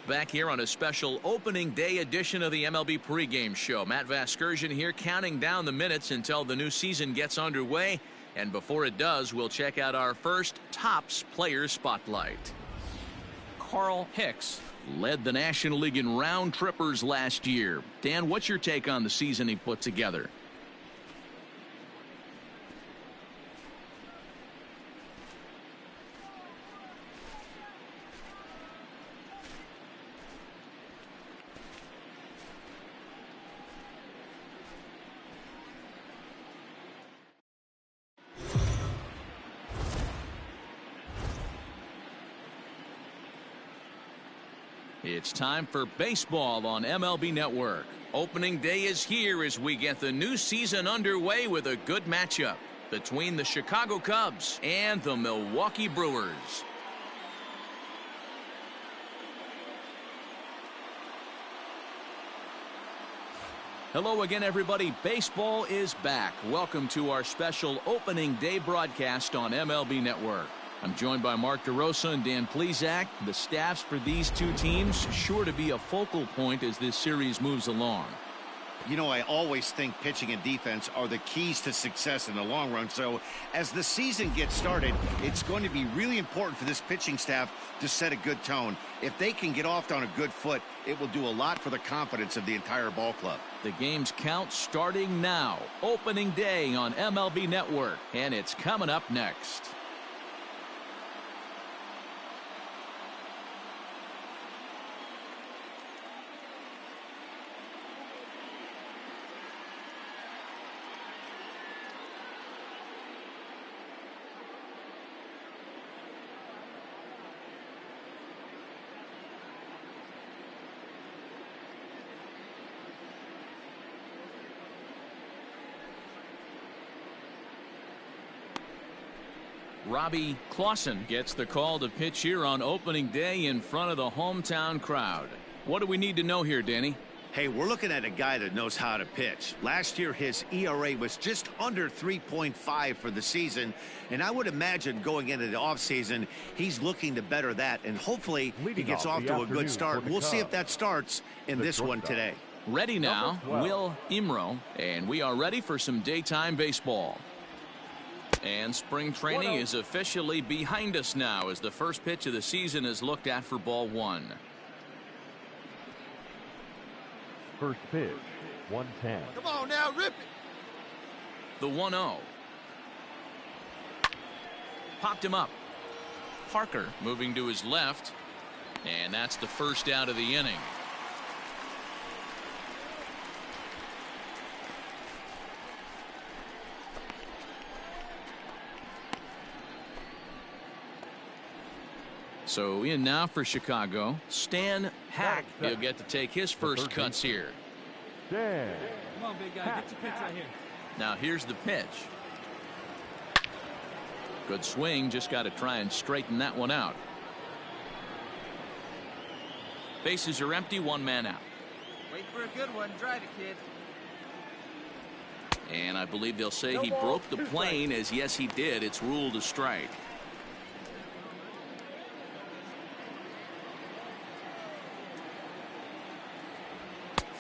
Back here on a special opening day edition of the MLB pregame show. Matt Vasgersian here counting down the minutes until the new season gets underway. And before it does, we'll check out our first Topps player spotlight. Carl Hicks led the National League in round trippers last year. Dan, what's your take on the season he put together? It's time for baseball on MLB Network. Opening day is here as we get the new season underway with a good matchup between the Chicago Cubs and the Milwaukee Brewers. Hello again, everybody. Baseball is back. Welcome to our special opening day broadcast on MLB Network. I'm joined by Mark DeRosa and Dan Plesac. The staffs for these two teams sure to be a focal point as this series moves along. You know, I always think pitching and defense are the keys to success in the long run. So as the season gets started, it's going to be really important for this pitching staff to set a good tone. If they can get off on a good foot, it will do a lot for the confidence of the entire ball club. The game's count starting now. Opening day on MLB Network, and it's coming up next. Robbie Clausen gets the call to pitch here on opening day in front of the hometown crowd. What do we need to know here, Danny? Hey, we're looking at a guy that knows how to pitch. Last year, his ERA was just under 3.5 for the season, and I would imagine going into the offseason, he's looking to better that, and hopefully he gets off to a good start. We'll see if that starts in this one today. Ready now, Will Imro, and we are ready for some daytime baseball. And spring training is officially behind us now as the first pitch of the season is looked at for ball one. First pitch, 110. Come on now, rip it. The 1-0. Popped him up. Parker moving to his left. And that's the first out of the inning. So in now for Chicago, Stan Hack. He'll get to take his first cuts here. Stan. Come on, big guy. Get your pitch right here. Now here's the pitch. Good swing. Just got to try and straighten that one out. Bases are empty. One man out. Wait for a good one. Drive it, kid. And I believe they'll say he broke the plane, as yes, he did. It's ruled a strike.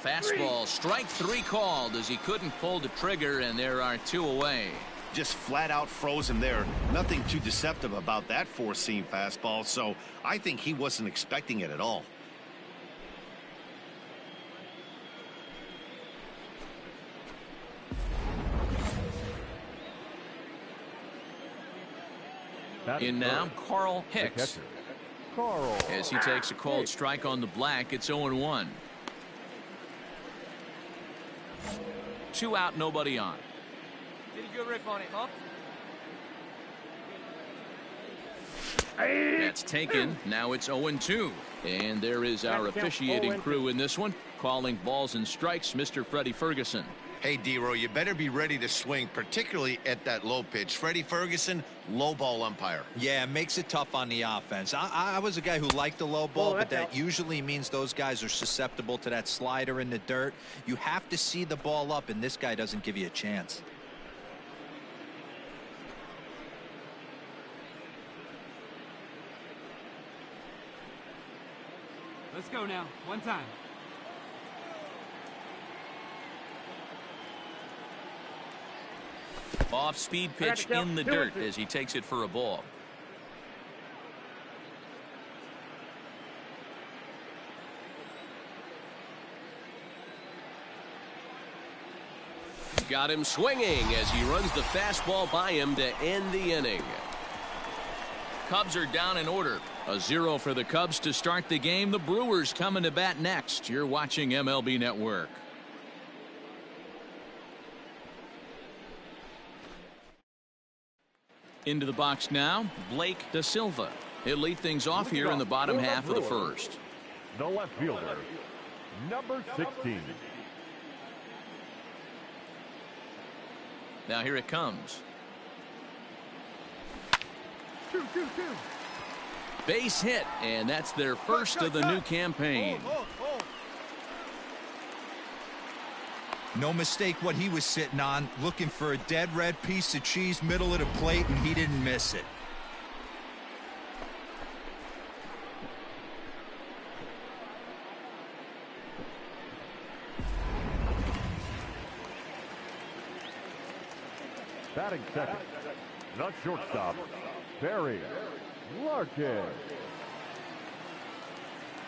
Fastball, strike three called as he couldn't pull the trigger, and there are two away. Just flat out froze him there. Nothing too deceptive about that four-seam fastball, so I think he wasn't expecting it at all. In now, Carl Hicks. Carl. As he takes a called strike on the black, it's 0-1. 2 out, nobody on. Did a good rip on it, huh? That's taken. Now it's 0-2. And there is our officiating crew in this one, calling balls and strikes, Mr. Freddie Ferguson. Hey, D-Row, you better be ready to swing, particularly at that low pitch. Freddie Ferguson, low ball umpire. Yeah, it makes it tough on the offense. I was a guy who liked the low ball, but that usually means those guys are susceptible to that slider in the dirt. You have to see the ball up, and this guy doesn't give you a chance. Let's go now. One time. Off-speed pitch in the dirt as he takes it for a ball. Got him swinging as he runs the fastball by him to end the inning. Cubs are down in order. A 0 for the Cubs to start the game. The Brewers coming to bat next. You're watching MLB Network. Into the box now, Blake Da Silva. He'll lead things off here in the bottom half of the first. The left fielder, number 16. Now here it comes. Base hit, and that's their first of the new campaign. No mistake what he was sitting on, looking for a dead red piece of cheese middle of the plate, and he didn't miss it. Batting second, the shortstop, Barry Larkin.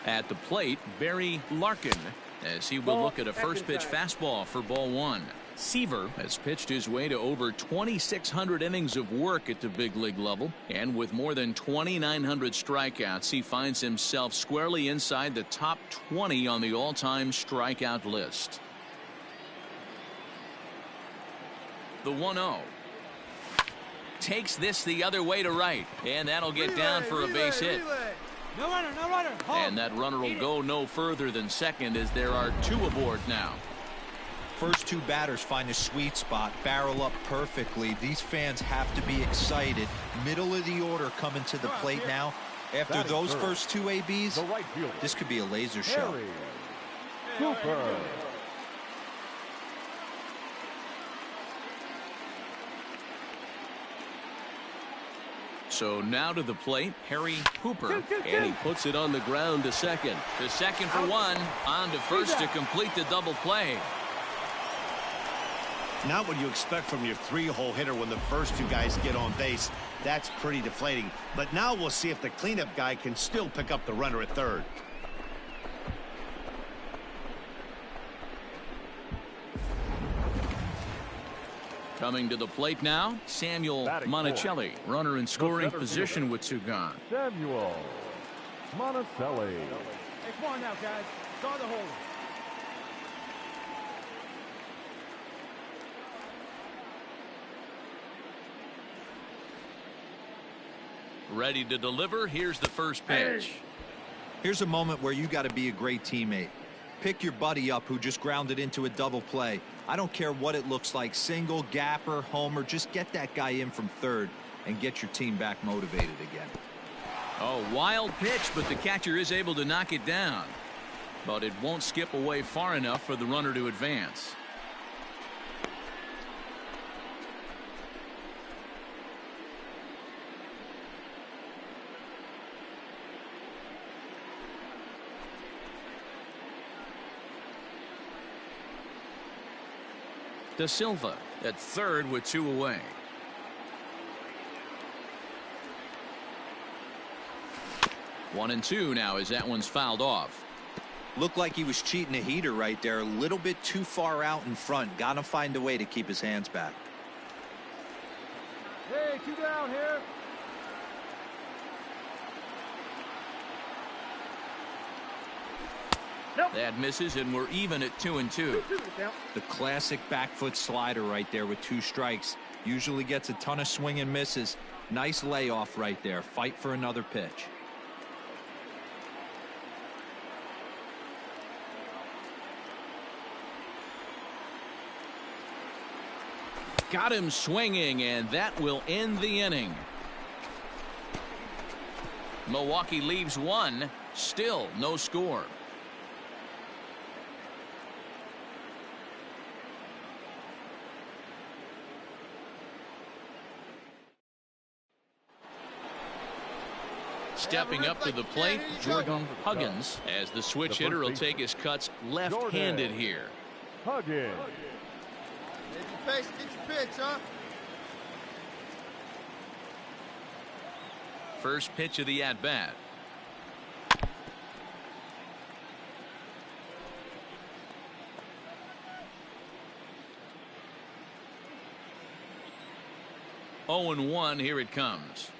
At the plate, Barry Larkin, as he will look at a first pitch fastball for ball one. Seaver has pitched his way to over 2,600 innings of work at the big league level, and with more than 2,900 strikeouts, he finds himself squarely inside the top 20 on the all-time strikeout list. The 1-0 takes this the other way to right, and that'll get down for a base hit. No runner, no runner. Home. And that runner will go no further than second, as there are two aboard now. First two batters find a sweet spot, barrel up perfectly. These fans have to be excited. Middle of the order coming to the plate now. After those first two ABs, this could be a laser show. Cooper. So now to the plate, Harry Hooper, and he puts it on the ground to second. To second for one, on to first to complete the double play. Not what you expect from your three-hole hitter when the first two guys get on base. That's pretty deflating. But now we'll see if the cleanup guy can still pick up the runner at third. Coming to the plate now, Samuel Monticelli, runner in scoring position with two gone. Samuel Monticelli. Hey, come on now, guys. Start the hole. Ready to deliver. Here's the first pitch. Here's a moment where you got to be a great teammate. Pick your buddy up who just grounded into a double play. I don't care what it looks like, single, gapper, homer, just get that guy in from third and get your team back motivated again. Oh, wild pitch, but the catcher is able to knock it down. But it won't skip away far enough for the runner to advance. Da Silva at third with two away. One and two now as that one's fouled off. Looked like he was cheating a heater right there, a little bit too far out in front. Got to find a way to keep his hands back. Hey, two down here. That misses, and we're even at 2-2. The classic back foot slider right there with two strikes. Usually gets a ton of swing and misses. Nice layoff right there. Fight for another pitch. Got him swinging, and that will end the inning. Milwaukee leaves one. Still no score. stepping up to the plate, Jordan Huggins, as the switch hitter will take his cuts left-handed here. Huggins. Get your pitch, huh? First pitch of the at-bat. Oh and 1, here it comes.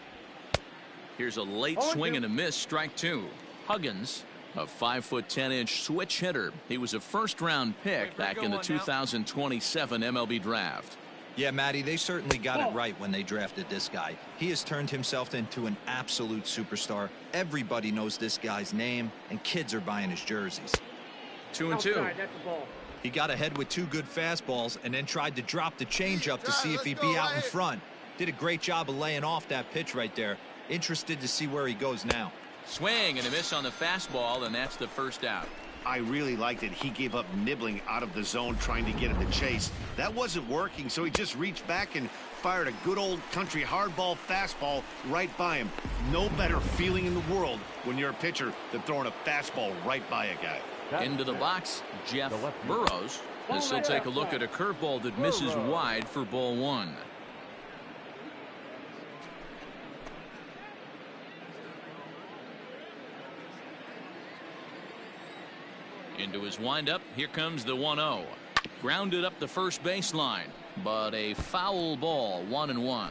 Here's a late swing and a miss, strike 2. Huggins, a 5'10" switch hitter. He was a first-round pick back in the 2027 MLB draft. Yeah, Matty, they certainly got it right when they drafted this guy. He has turned himself into an absolute superstar. Everybody knows this guy's name, and kids are buying his jerseys. 2-2. He got ahead with 2 good fastballs and then tried to drop the changeup to see if he'd be out in front. Did a great job of laying off that pitch right there. Interested to see where he goes now. Swing and a miss on the fastball, and that's the first out. I really liked it. He gave up nibbling out of the zone trying to get him to chase. That wasn't working, so he just reached back and fired a good old country hardball fastball right by him. No better feeling in the world when you're a pitcher than throwing a fastball right by a guy. Into the box, Jeff Burrows, as he'll take a look at a curveball that misses wide for ball 1. Into his windup, here comes the 1-0. Grounded up the first baseline, but a foul ball, 1-1.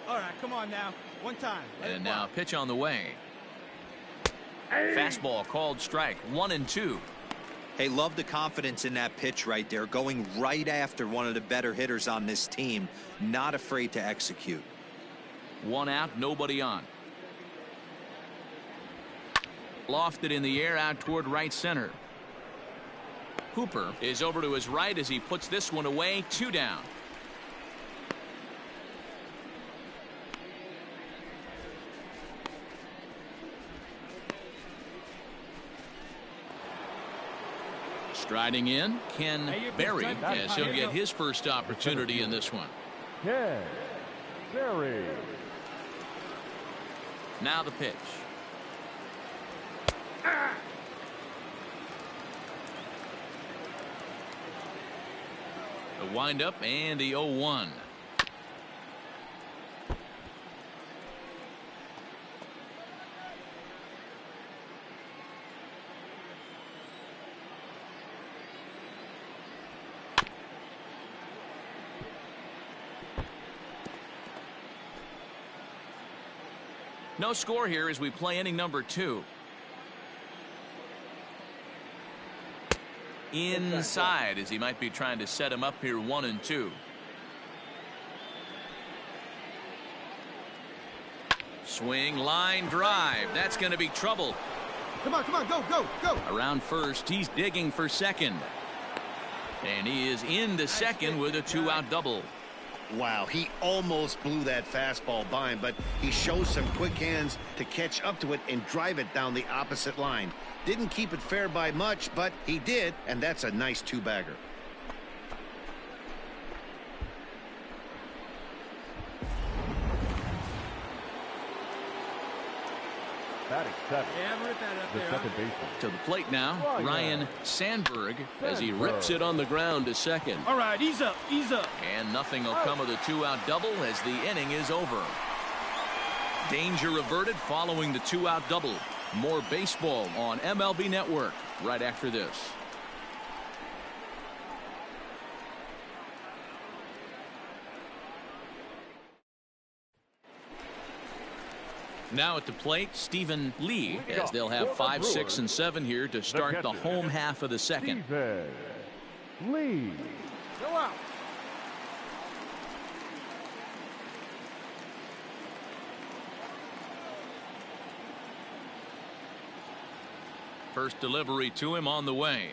All right, come on now. One time. And now pitch on the way. Fastball called strike, 1-2. Hey, love the confidence in that pitch right there, going right after one of the better hitters on this team, not afraid to execute. 1 out, nobody on. Lofted in the air out toward right center. Hooper is over to his right as he puts this one away. 2 down. Striding in, Ken Berry, as he'll get his first opportunity in this one. Ken Berry. Now the pitch. The windup and the 0-1. No score here as we play inning number 2. Inside as he might be trying to set him up here. 1-2. Swing, line drive. That's going to be trouble. Come on, go. Around first, he's digging for second. And he is into second with a 2-out double. Wow, he almost blew that fastball by him, but he shows some quick hands to catch up to it and drive it down the opposite line. Didn't keep it fair by much, but he did, and that's a nice 2-bagger. Batting 7. Yeah, rip that up The there. second baseman. To the plate now, Ryan Sandberg, as he rips It on the ground to second. All right, ease up, ease up. And nothing will come of the 2-out double as the inning is over. Danger averted following the 2-out double. More baseball on MLB Network right after this. Now at the plate, Stephen Lee, as they'll have 5, 6, and 7 here to start the home half of the second. Stephen Lee. Go out. First delivery to him on the way.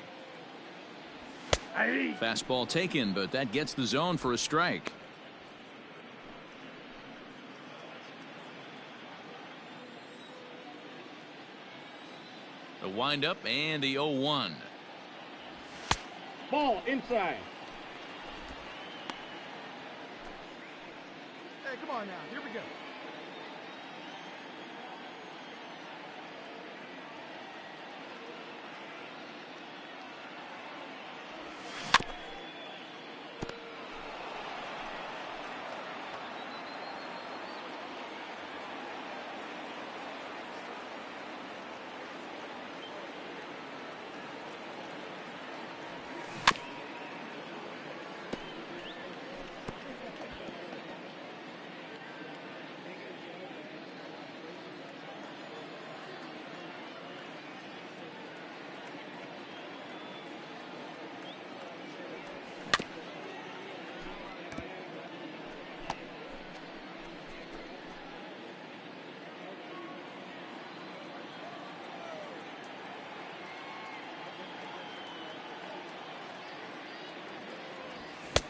Fastball taken, but that gets the zone for a strike. The windup and the 0-1. Ball inside. on now. Here we go.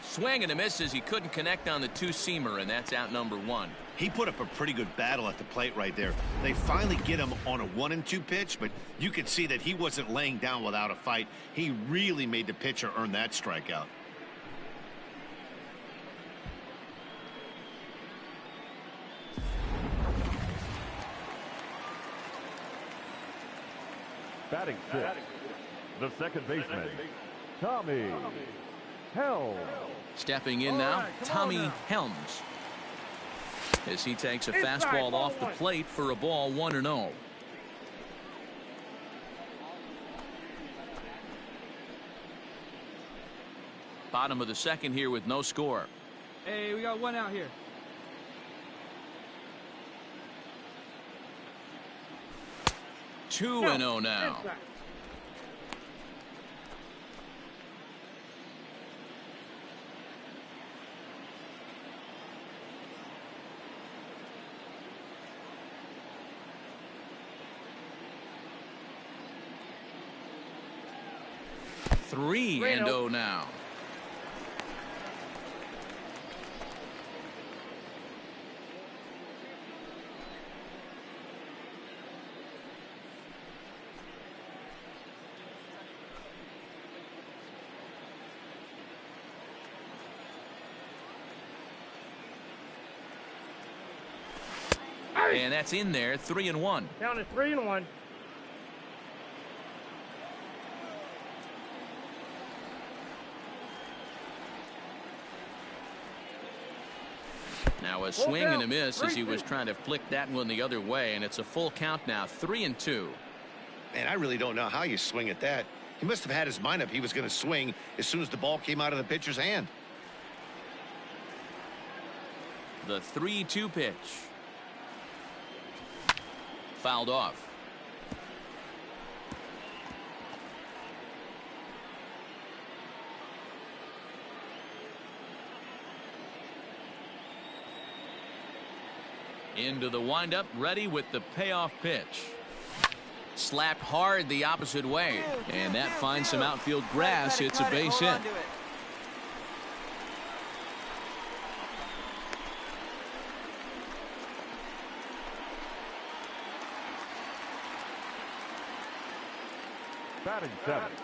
Swing and a miss as he couldn't connect on the two-seamer, and that's out number one. He put up a pretty good battle at the plate right there. They finally get him on a 1-2 pitch, but you could see that he wasn't laying down without a fight. He really made the pitcher earn that strikeout. Batting sixth, the second baseman, Tommy Helms. Stepping in now, Tommy Helms. As he takes a fastball off the plate for a ball 1-0. Bottom of the second here with no score. Hey, we got one out here. Two and 0 now. Three and 0 now. And that's in there, 3-1. Count it 3-1. Now a swing and a miss as he was trying to flick that one the other way, and it's a full count now, 3-2. Man, I really don't know how you swing at that. He must have had his mind up he was going to swing as soon as the ball came out of the pitcher's hand. The 3-2 pitch. Fouled off. Into the windup, ready with the payoff pitch. Slapped hard the opposite way, and that finds some outfield grass. It's a base hit. Batting seventh,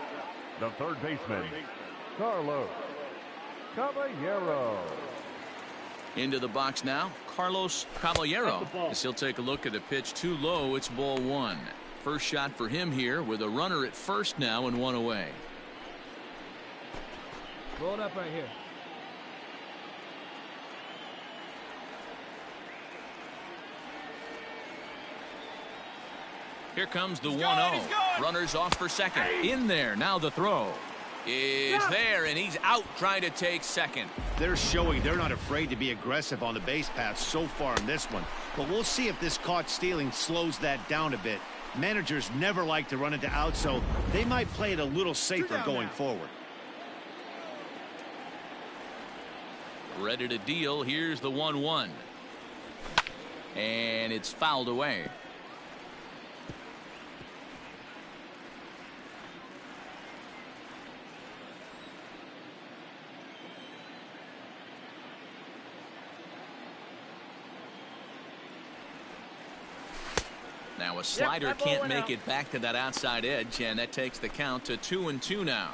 the third baseman, Carlos Caballero. Into the box now, Carlos Caballero. As he'll take a look at the pitch too low, it's ball one. First shot for him here with a runner at first now and one away. Roll it up right here. Here comes the 1-0. Runners off for second. In there. Now the throw is there, and he's out trying to take second. They're showing they're not afraid to be aggressive on the base paths so far in this one. But we'll see if this caught stealing slows that down a bit. Managers never like to run into outs, so they might play it a little safer going forward. Ready to deal. Here's the 1-1. And it's fouled away. Now a slider can't make it back to that outside edge, and that takes the count to 2-2 now.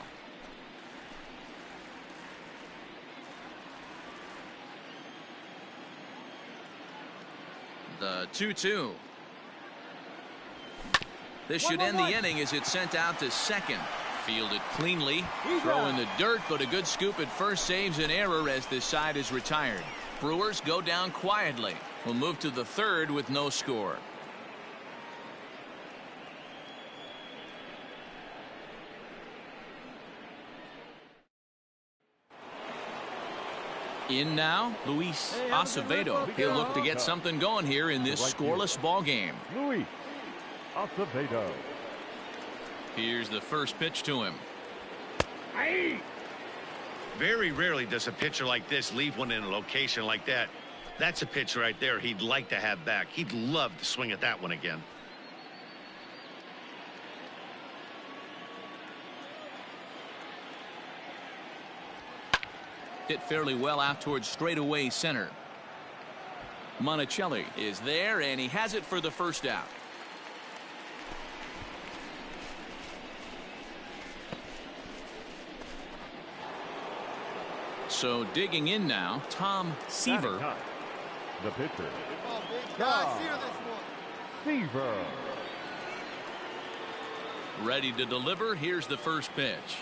2-2. This should end the inning as it's sent out to second. Fielded cleanly. Throw in the dirt, but a good scoop at first saves an error as this side is retired. Brewers go down quietly. We'll move to the third with no score. In now, Luis Acevedo. He'll look to get something going here in this scoreless ball game. Luis Acevedo. Here's the first pitch to him. Very rarely does a pitcher like this leave one in a location like that. That's a pitch right there he'd like to have back. He'd love to swing at that one again. Hit fairly well out towards straightaway center. Monticelli is there, and he has it for the first out. So digging in now, Tom Seaver. The pitcher. Come on, big guy. Seal this one. Seaver. Ready to deliver. Here's the first pitch.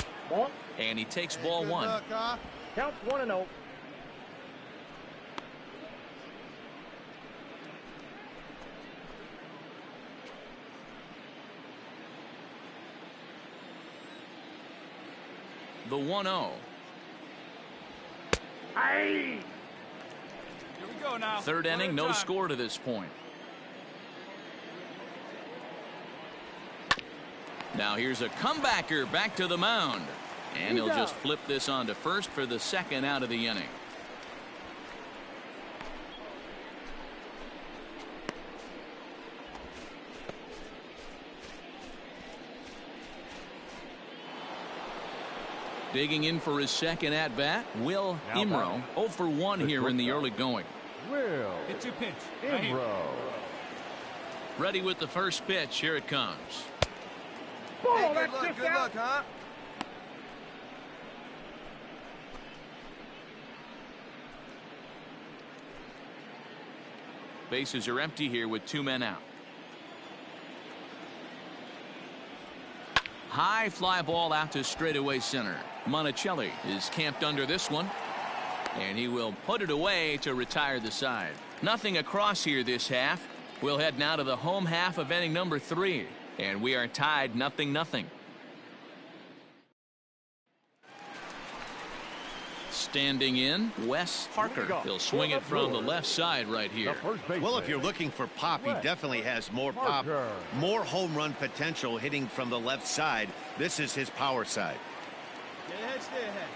And he takes ball Good one. luck, huh? Counts 1-0. The 1-0. Here we go now. Third One inning, at a no time. score to this point. Now here's a comebacker back to the mound. And he'll just flip this on to first for the second out of the inning. Digging in for his second at bat, Will Imro. 0 for 1 here in the early going. Will Get your pitch. Right here. Imro. Ready with the first pitch. Here it comes. Hey, good luck, huh? Bases are empty here with 2 men out. High fly ball out to straightaway center. Monticelli is camped under this one. And he will put it away to retire the side. Nothing across here this half. We'll head now to the home half of inning number 3. And we are tied 0-0. Standing in, Wes Parker. He'll swing it from the left side right here. Well, if you're looking for pop, he definitely has more pop, more home run potential hitting from the left side. This is his power side. Stay ahead, stay ahead.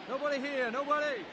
Nobody here. Nobody.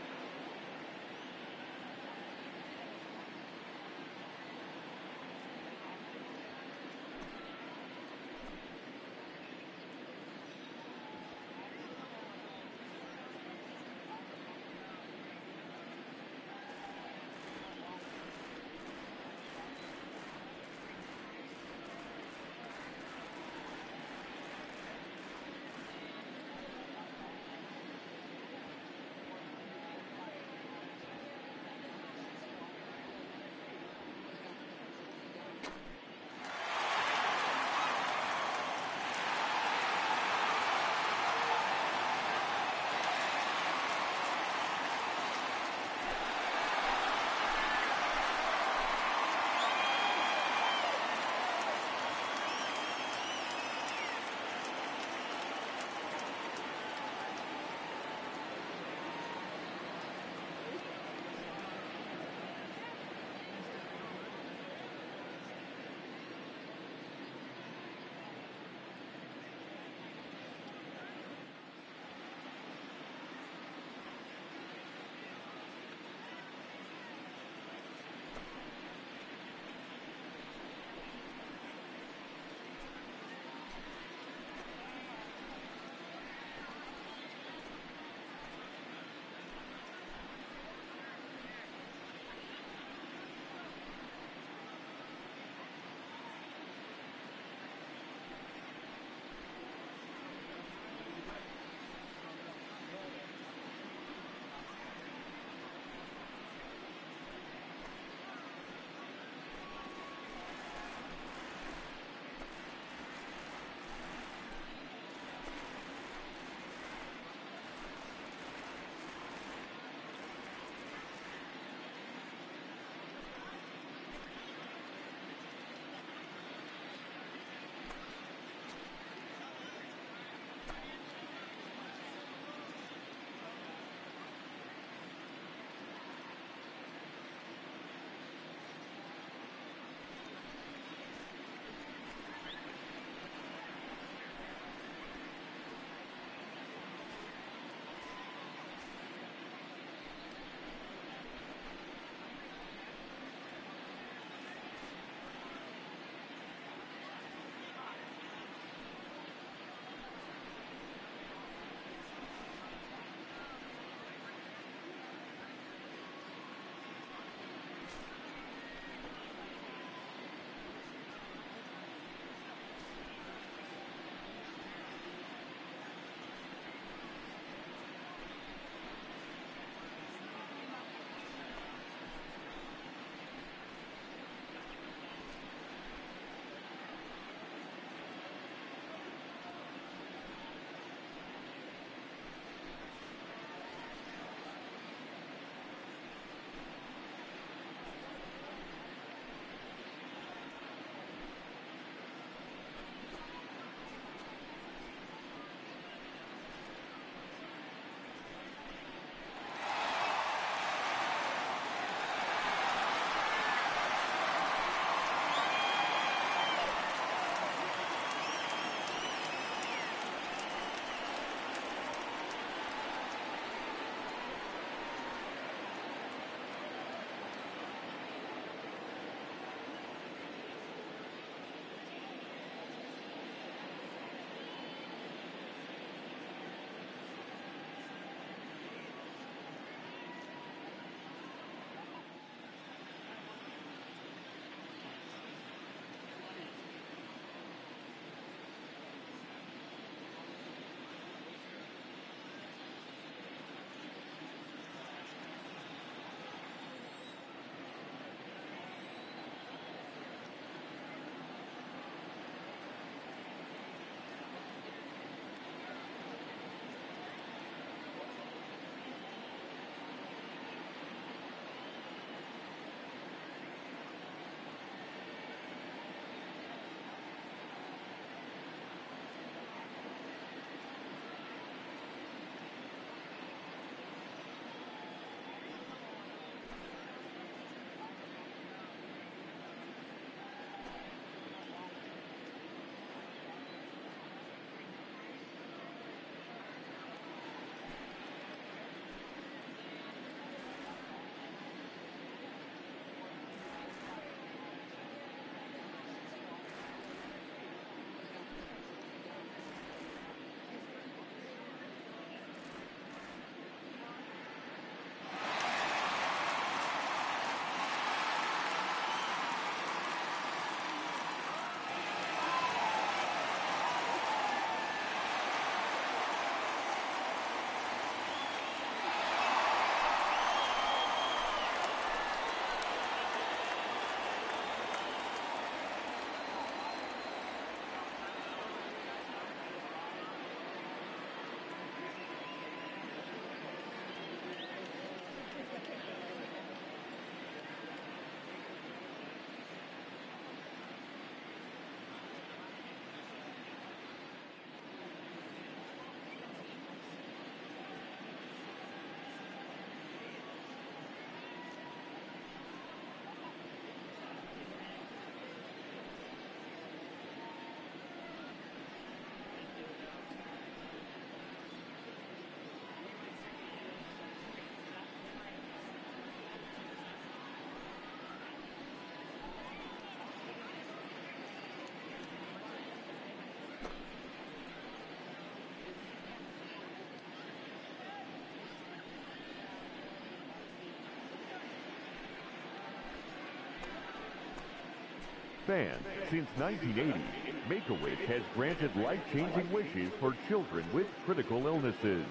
Fans, since 1980, Make-A-Wish has granted life-changing wishes for children with critical illnesses.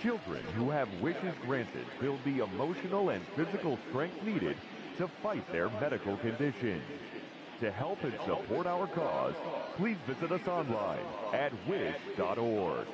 Children who have wishes granted build the emotional and physical strength needed to fight their medical conditions. To help and support our cause, please visit us online at wish.org.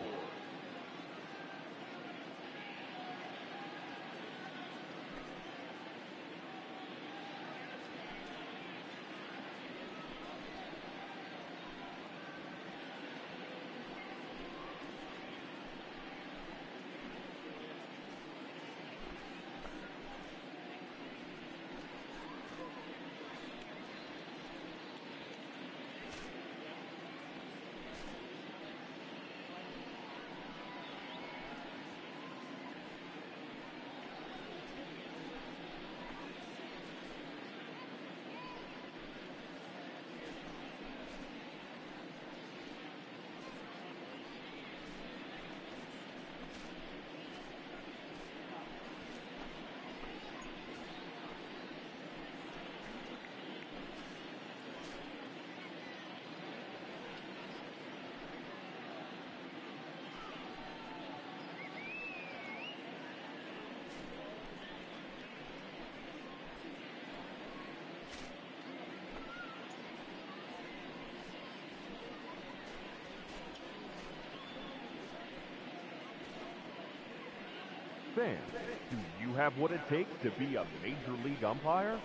Fans, do you have what it takes to be a major league umpire?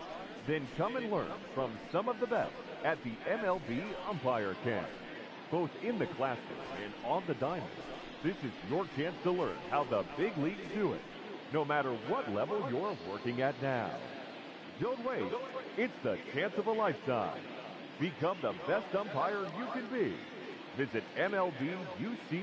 Then come and learn from some of the best at the MLB Umpire Camp. Both in the classroom and on the diamond, this is your chance to learn how the big leagues do it, no matter what level you're working at now. Don't wait. It's the chance of a lifetime. Become the best umpire you can be. Visit MLBUC.com.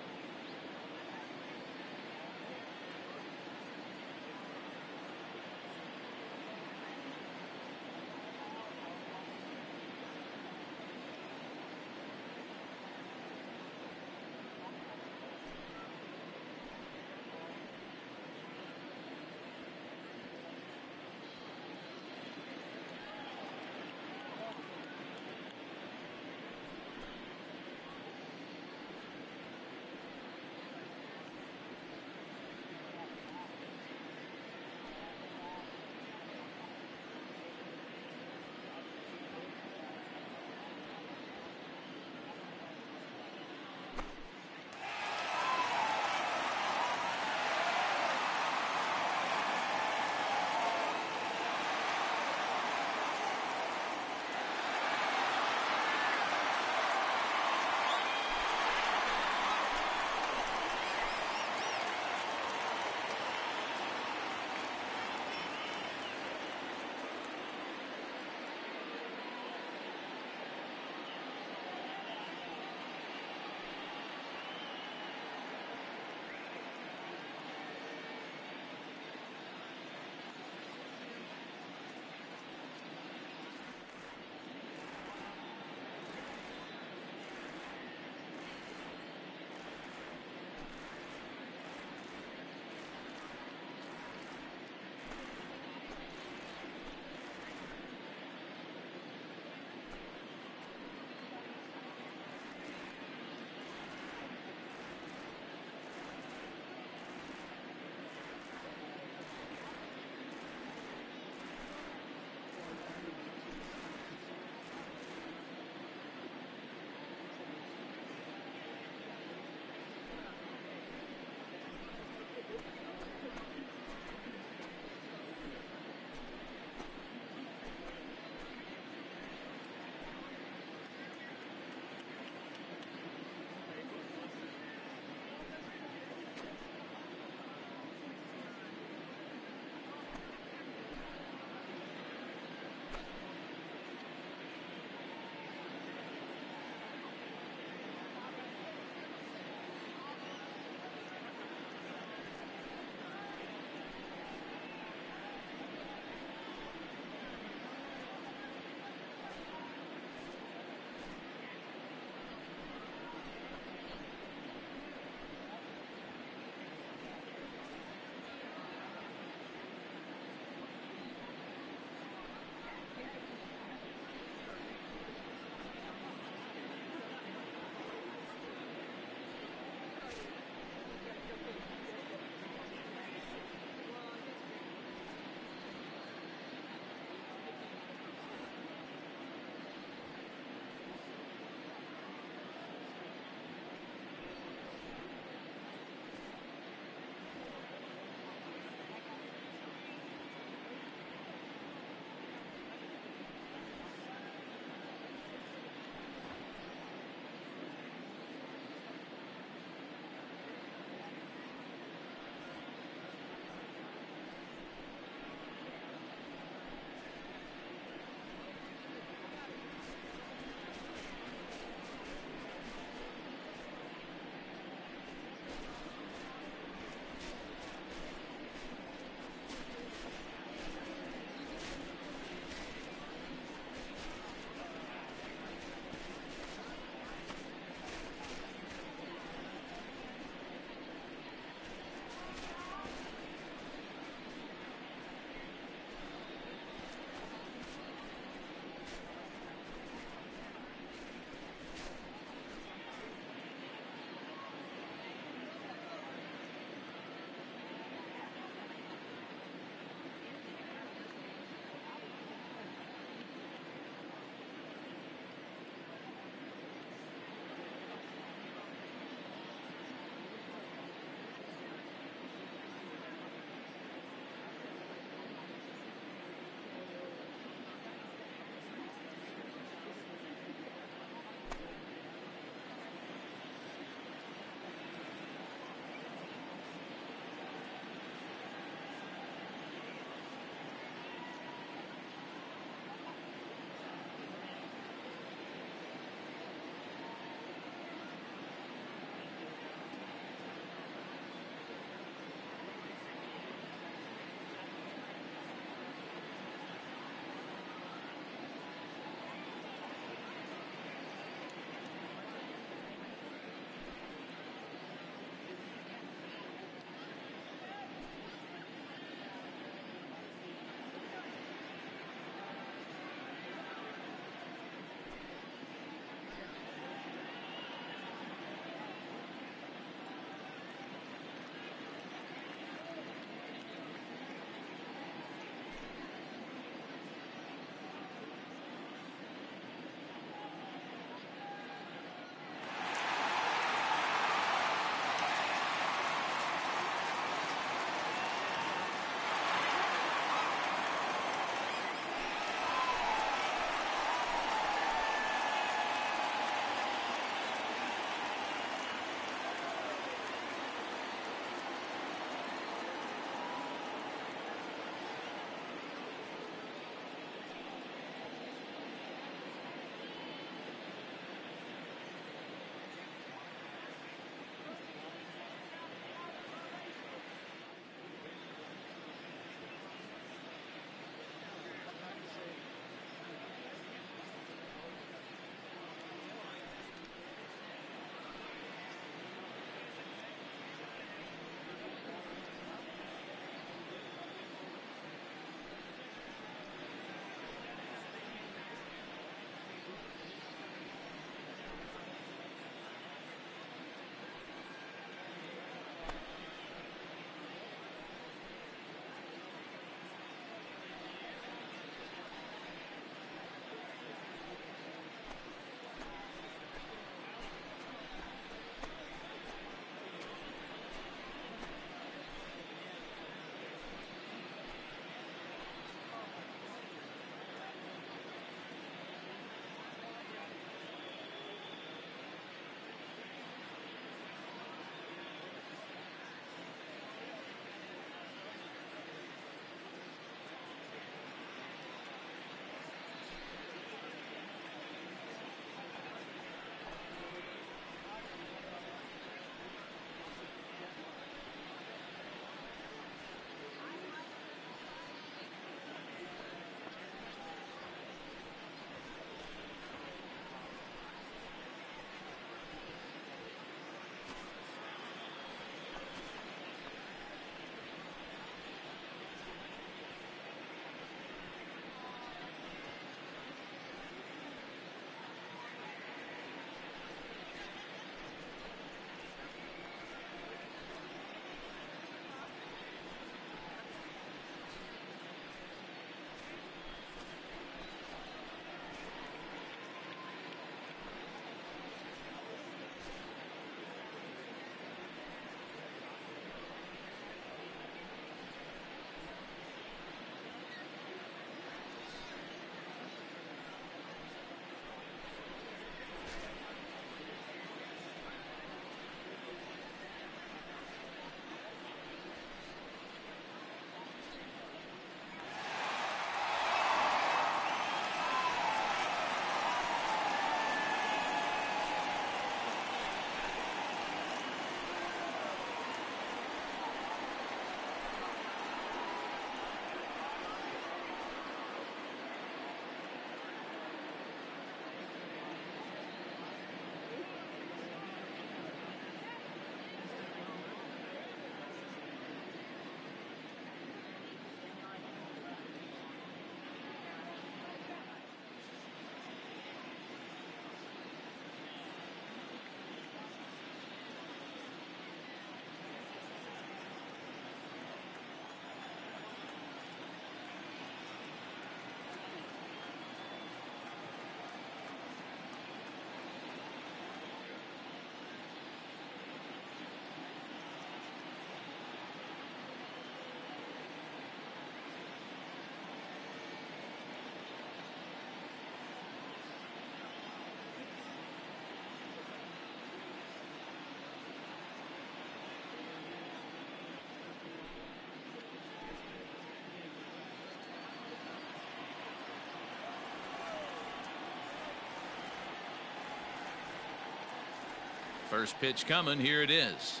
First pitch coming. Here it is.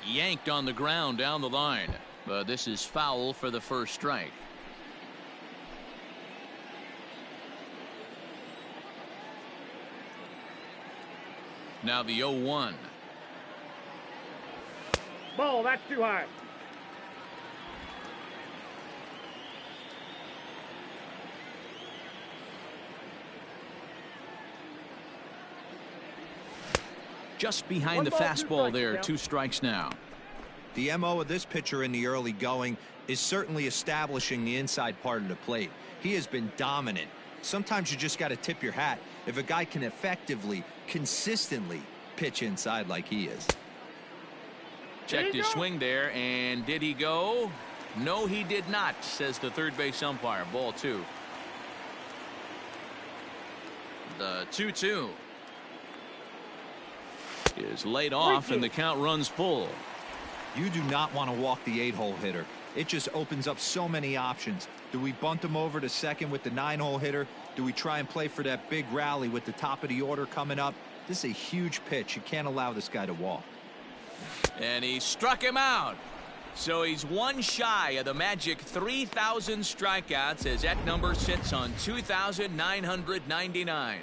Yanked on the ground down the line. But this is foul for the first strike. Now the 0-1. Ball, that's too high. Just behind the fastball there. 2 strikes now. The MO of this pitcher in the early going is certainly establishing the inside part of the plate. He has been dominant. Sometimes you just got to tip your hat if a guy can effectively, consistently pitch inside like he is. Checked his swing there, and did he go? No, he did not, says the third base umpire. Ball 2. The 2-2 is laid off, and the count runs full. You do not want to walk the 8-hole hitter. It just opens up so many options. Do we bunt him over to second with the 9-hole hitter? Do we try and play for that big rally with the top of the order coming up? This is a huge pitch. You can't allow this guy to walk. And he struck him out. So he's one shy of the magic 3,000 strikeouts as that number sits on 2,999.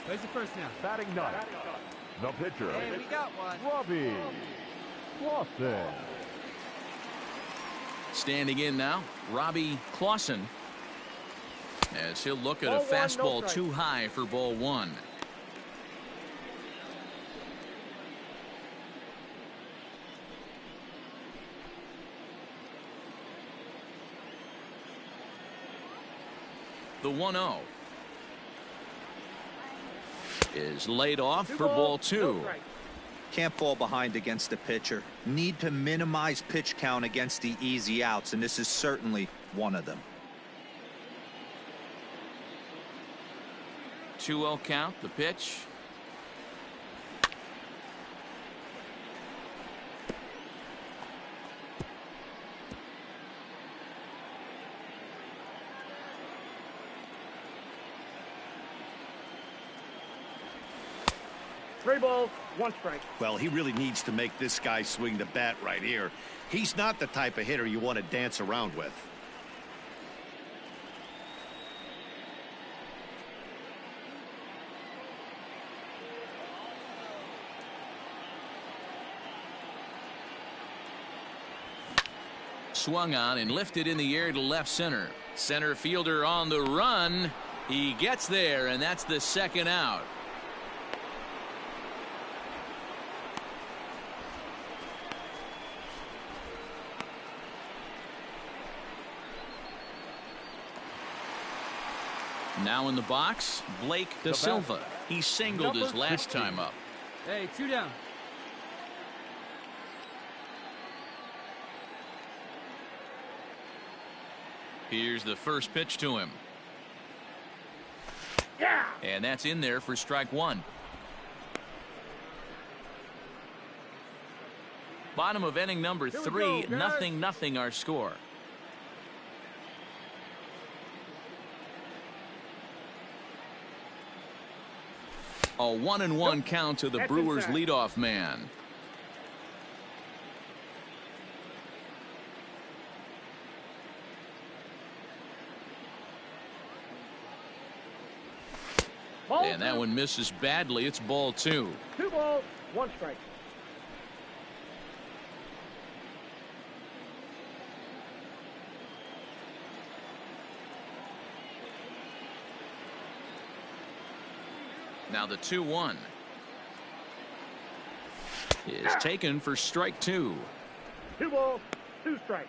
Where's the first now? Batting ninth, the pitcher, Hey, we got one. Robbie Clausen. Standing in now, Robbie Clausen, as he'll look at a fastball too high for ball 1. The 1-0 is laid off for ball 2. Can't fall behind against the pitcher. Need to minimize pitch count against the easy outs, and this is certainly one of them. 2-0 count. The pitch. Three balls, 1 strike. Well, he really needs to make this guy swing the bat right here. He's not the type of hitter you want to dance around with. Swung on and lifted in the air to left center. Center fielder on the run. He gets there, and that's the second out. Now in the box, Blake Da Silva. He singled his last time up. Hey, 2 down. Here's the first pitch to him. Yeah! And that's in there for strike 1. Bottom of inning number 3, 0-0 our score. A 1-1 count to the Brewers leadoff man. And that one misses badly. It's ball 2. 2 balls, 1 strike. Now the 2-1 is taken for strike 2. 2 balls, 2 strikes.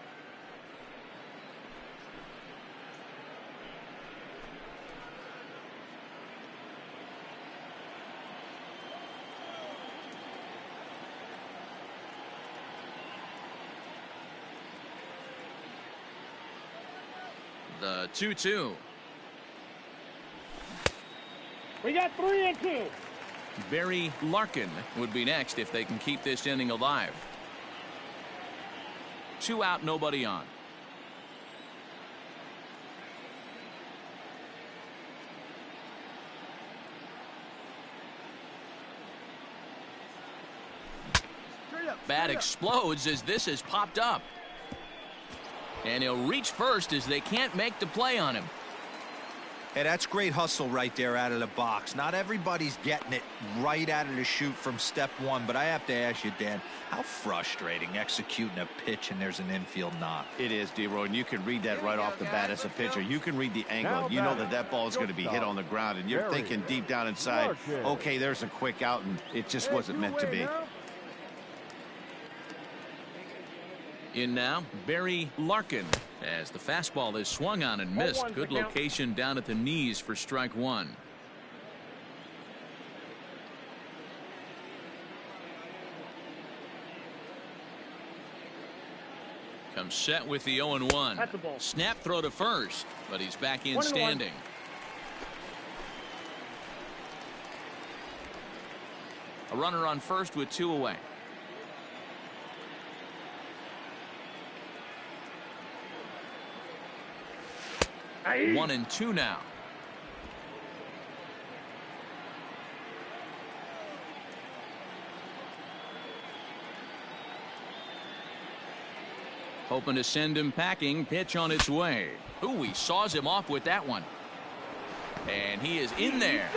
The 2-2. We got 3 and 2. Barry Larkin would be next if they can keep this inning alive. 2 out, nobody on. Bat explodes as this is popped up. And he'll reach first as they can't make the play on him. Hey, that's great hustle right there out of the box. Not everybody's getting it right out of the chute from step one, but I have to ask you, Dan, how frustrating executing a pitch and there's an infield knock. It is, D-Roy, and you can read that right off the bat as a pitcher. You can read the angle. You know that ball is going to be hit on the ground, and you're thinking deep down inside, okay, there's a quick out, and it just wasn't meant to be. In now, Barry Larkin, as the fastball is swung on and missed. Good location down at the knees for strike one. Comes set with the 0-1. Snap throw to first, but he's back in standing. A runner on first with 2 away. Aye. 1-2 now. Hoping to send him packing. Pitch on its way. Ooh, he saws him off with that one. And he is in there.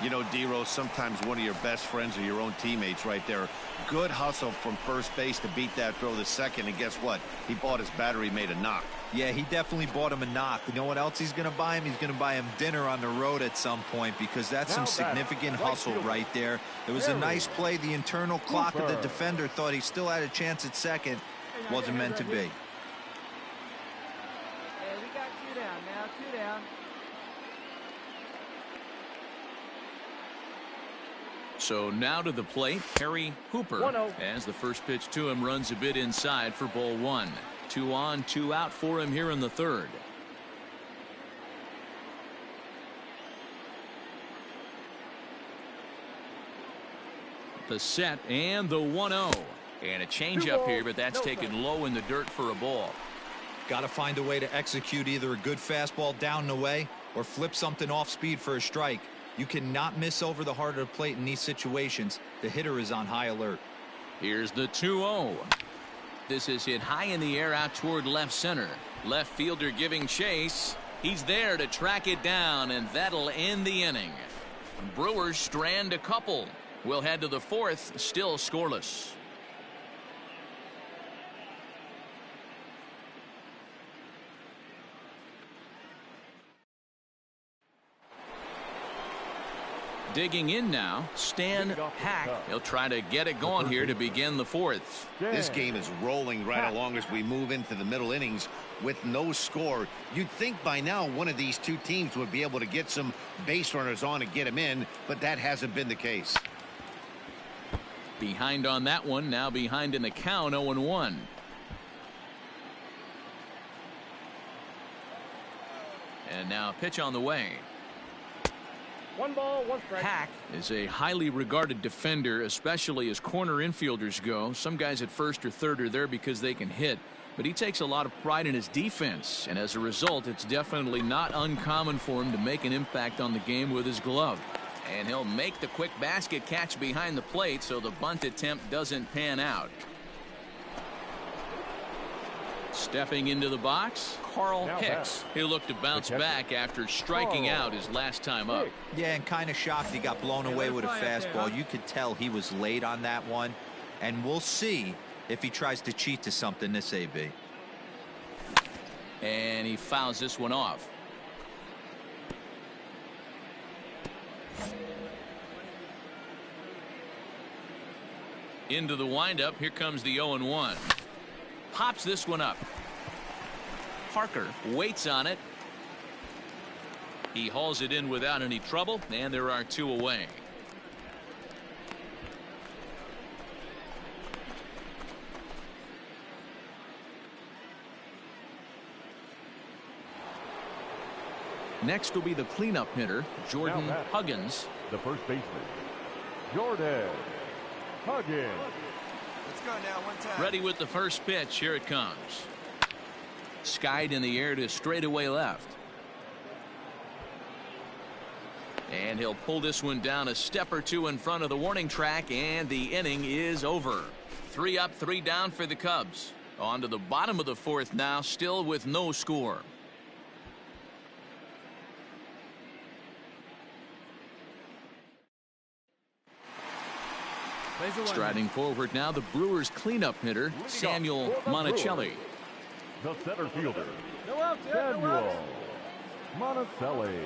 You know, D-Rose, sometimes one of your best friends are your own teammates right there. Good hustle from first base to beat that throw to second, and guess what? He bought his battery, made a knock. Yeah, he definitely bought him a knock. You know what else he's going to buy him? He's going to buy him dinner on the road at some point, because that's some significant hustle right there. It was a nice play. The internal clock of the defender thought he still had a chance at second. Wasn't meant to be. Hey, we got 2 down now. 2 down. So now to the plate, Harry Hooper, as the first pitch to him runs a bit inside for ball 1. 2 on, 2 out for him here in the third. The set and the 1-0. And a changeup here, but that's taken low in the dirt for a ball. Got to find a way to execute either a good fastball down the way or flip something off speed for a strike. You cannot miss over the heart of the plate in these situations. The hitter is on high alert. Here's the 2-0. This is hit high in the air out toward left center. Left fielder giving chase. He's there to track it down, and that'll end the inning. Brewers strand a couple. We'll head to the 4th, still scoreless. Digging in now, Stan Hack. He'll try to get it going here to begin the 4th. This game is rolling right along as we move into the middle innings with no score. You'd think by now one of these two teams would be able to get some base runners on and get them in, but that hasn't been the case. Behind on that one, now behind in the count, 0-1. And now a pitch on the way. 1 ball, 1 strike. Hack is a highly regarded defender, especially as corner infielders go. Some guys at first or third are there because they can hit, but he takes a lot of pride in his defense, and as a result, it's definitely not uncommon for him to make an impact on the game with his glove. And he'll make the quick basket catch behind the plate, so the bunt attempt doesn't pan out. Stepping into the box, Carl Hicks. He'll look to bounce back after striking out his last time up. Yeah, and kind of shocked he got blown away with a fastball. You could tell he was late on that one, and we'll see if he tries to cheat to something this AB. And he fouls this one off. Into the windup. Here comes the 0-1. Pops this one up. Parker waits on it. He hauls it in without any trouble, and there are 2 away. Next will be the cleanup hitter, Jordan Huggins. The first baseman, Jordan Huggins. Let's go now, one time. Ready with the first pitch. Here it comes. Skied in the air to straightaway left. And he'll pull this one down a step or two in front of the warning track, and the inning is over. 3 up, 3 down for the Cubs. On to the bottom of the 4th now, still with no score. Striding forward now, the Brewers cleanup hitter, Samuel Monticelli. The center fielder, No outs yet, no Samuel outs. Monticelli.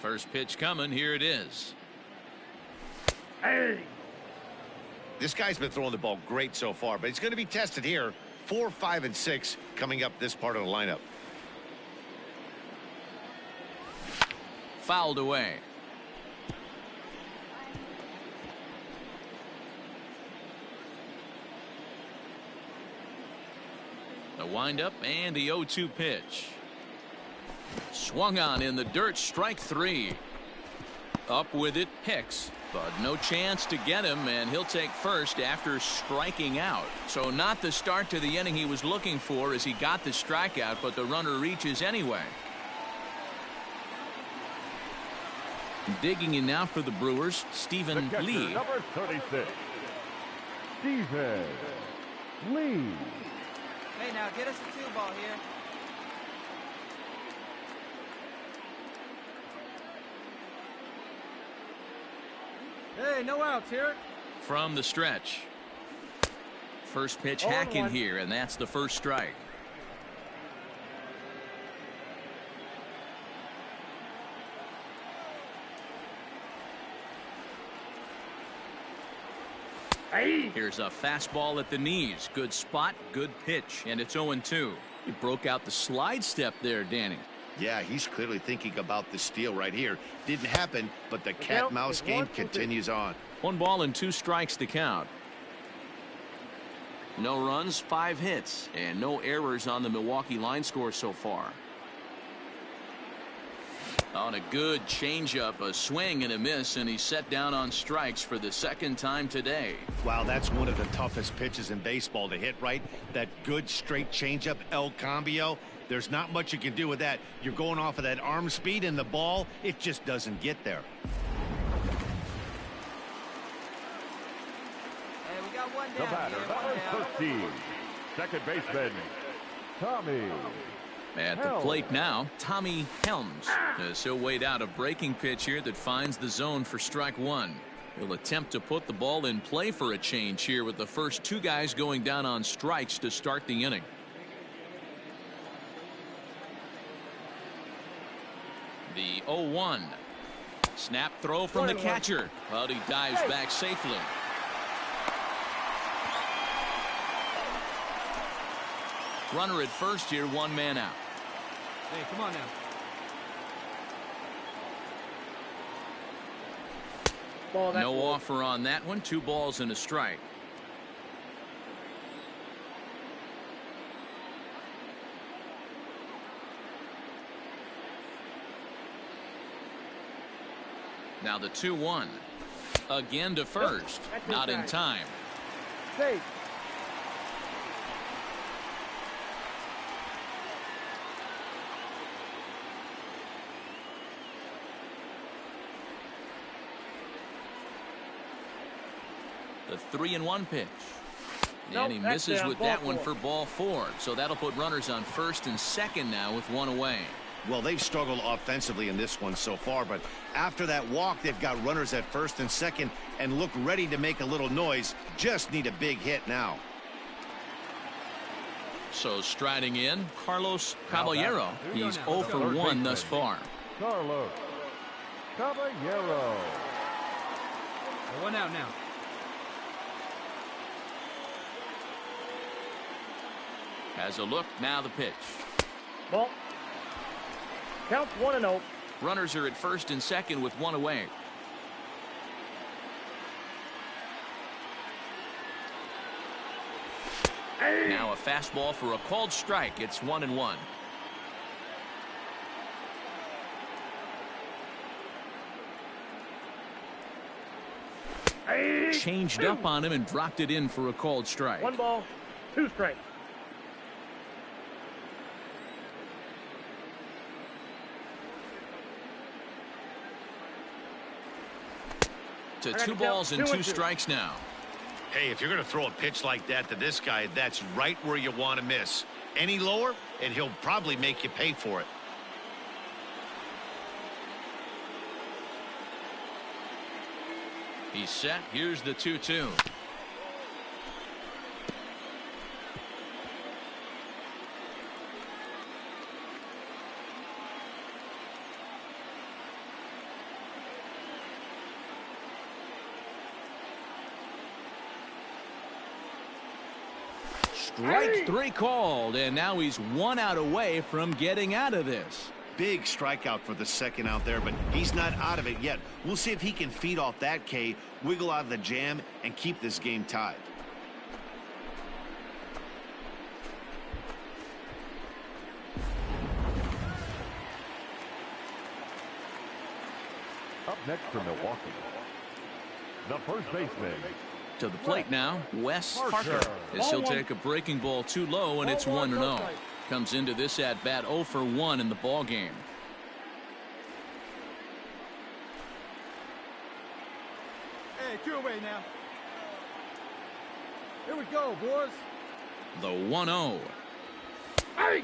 First pitch coming. Here it is. Hey. This guy's been throwing the ball great so far, but he's going to be tested here 4, 5, and 6 coming up this part of the lineup. Fouled away. The windup and the 0-2 pitch. Swung on in the dirt, strike 3. Up with it, Hicks, but no chance to get him, and he'll take first after striking out. So not the start to the inning he was looking for as he got the strikeout, but the runner reaches anyway. Digging in now for the Brewers, Stephen Lee. Number 36, Stephen Lee. Hey, now get us a 2-ball here. Hey, no outs here. From the stretch. First pitch hacking here, and that's the first strike. Here's a fastball at the knees. Good spot, good pitch, and it's 0-2. He broke out the slide step there, Danny. Yeah, he's clearly thinking about the steal right here. Didn't happen, but the cat-mouse game continues on. 1 ball and 2 strikes to count. No runs, 5 hits, and no errors on the Milwaukee line score so far. On a good changeup, a swing and a miss, and he's set down on strikes for the second time today. Wow, that's one of the toughest pitches in baseball to hit, right? That good straight changeup, El Cambio. There's not much you can do with that. You're going off of that arm speed, and the ball, it just doesn't get there. Hey, we got one The down batter, here. number 13, second baseman, Tommy. At the plate now, Tommy Helms. As he'll wait out a breaking pitch here that finds the zone for strike 1. He'll attempt to put the ball in play for a change here with the first 2 guys going down on strikes to start the inning. The 0-1. Snap throw from the catcher, but he dives back safely. Runner at first here, 1 man out. Hey, come on now. No offer on that one. 2 balls and a strike. Now the 2-1. Again to first. Not in time. Safe. The 3-1 pitch. And he misses with that one for ball 4. So that'll put runners on first and second now with 1 away. Well, they've struggled offensively in this one so far, but after that walk, they've got runners at first and second and look ready to make a little noise. Just need a big hit now. So striding in, Carlos Caballero. He's 0 for 1 thus far. Carlos Caballero. 1 out now. Has a look, now the pitch. Ball. Counts 1-0. Runners are at first and second with 1 away. Now a fastball for a called strike. It's 1-1. Changed up on him and dropped it in for a called strike. 1 ball, 2 strikes. To 2 balls and 2 strikes now. Hey, if you're going to throw a pitch like that to this guy, that's right where you want to miss. Any lower, and he'll probably make you pay for it. He's set. Here's the 2-2. Strike three called, and now he's 1 out away from getting out of this. Big strikeout for the second out there, but he's not out of it yet. We'll see if he can feed off that K, wiggle out of the jam, and keep this game tied. Up next for Milwaukee, the first baseman. To the plate now, Wes Parker. As he'll take a breaking ball too low, and it's 1-0. Comes into this at bat 0 for 1 in the ball game. Hey, 2 away now. Here we go, boys. The 1-0. Hey!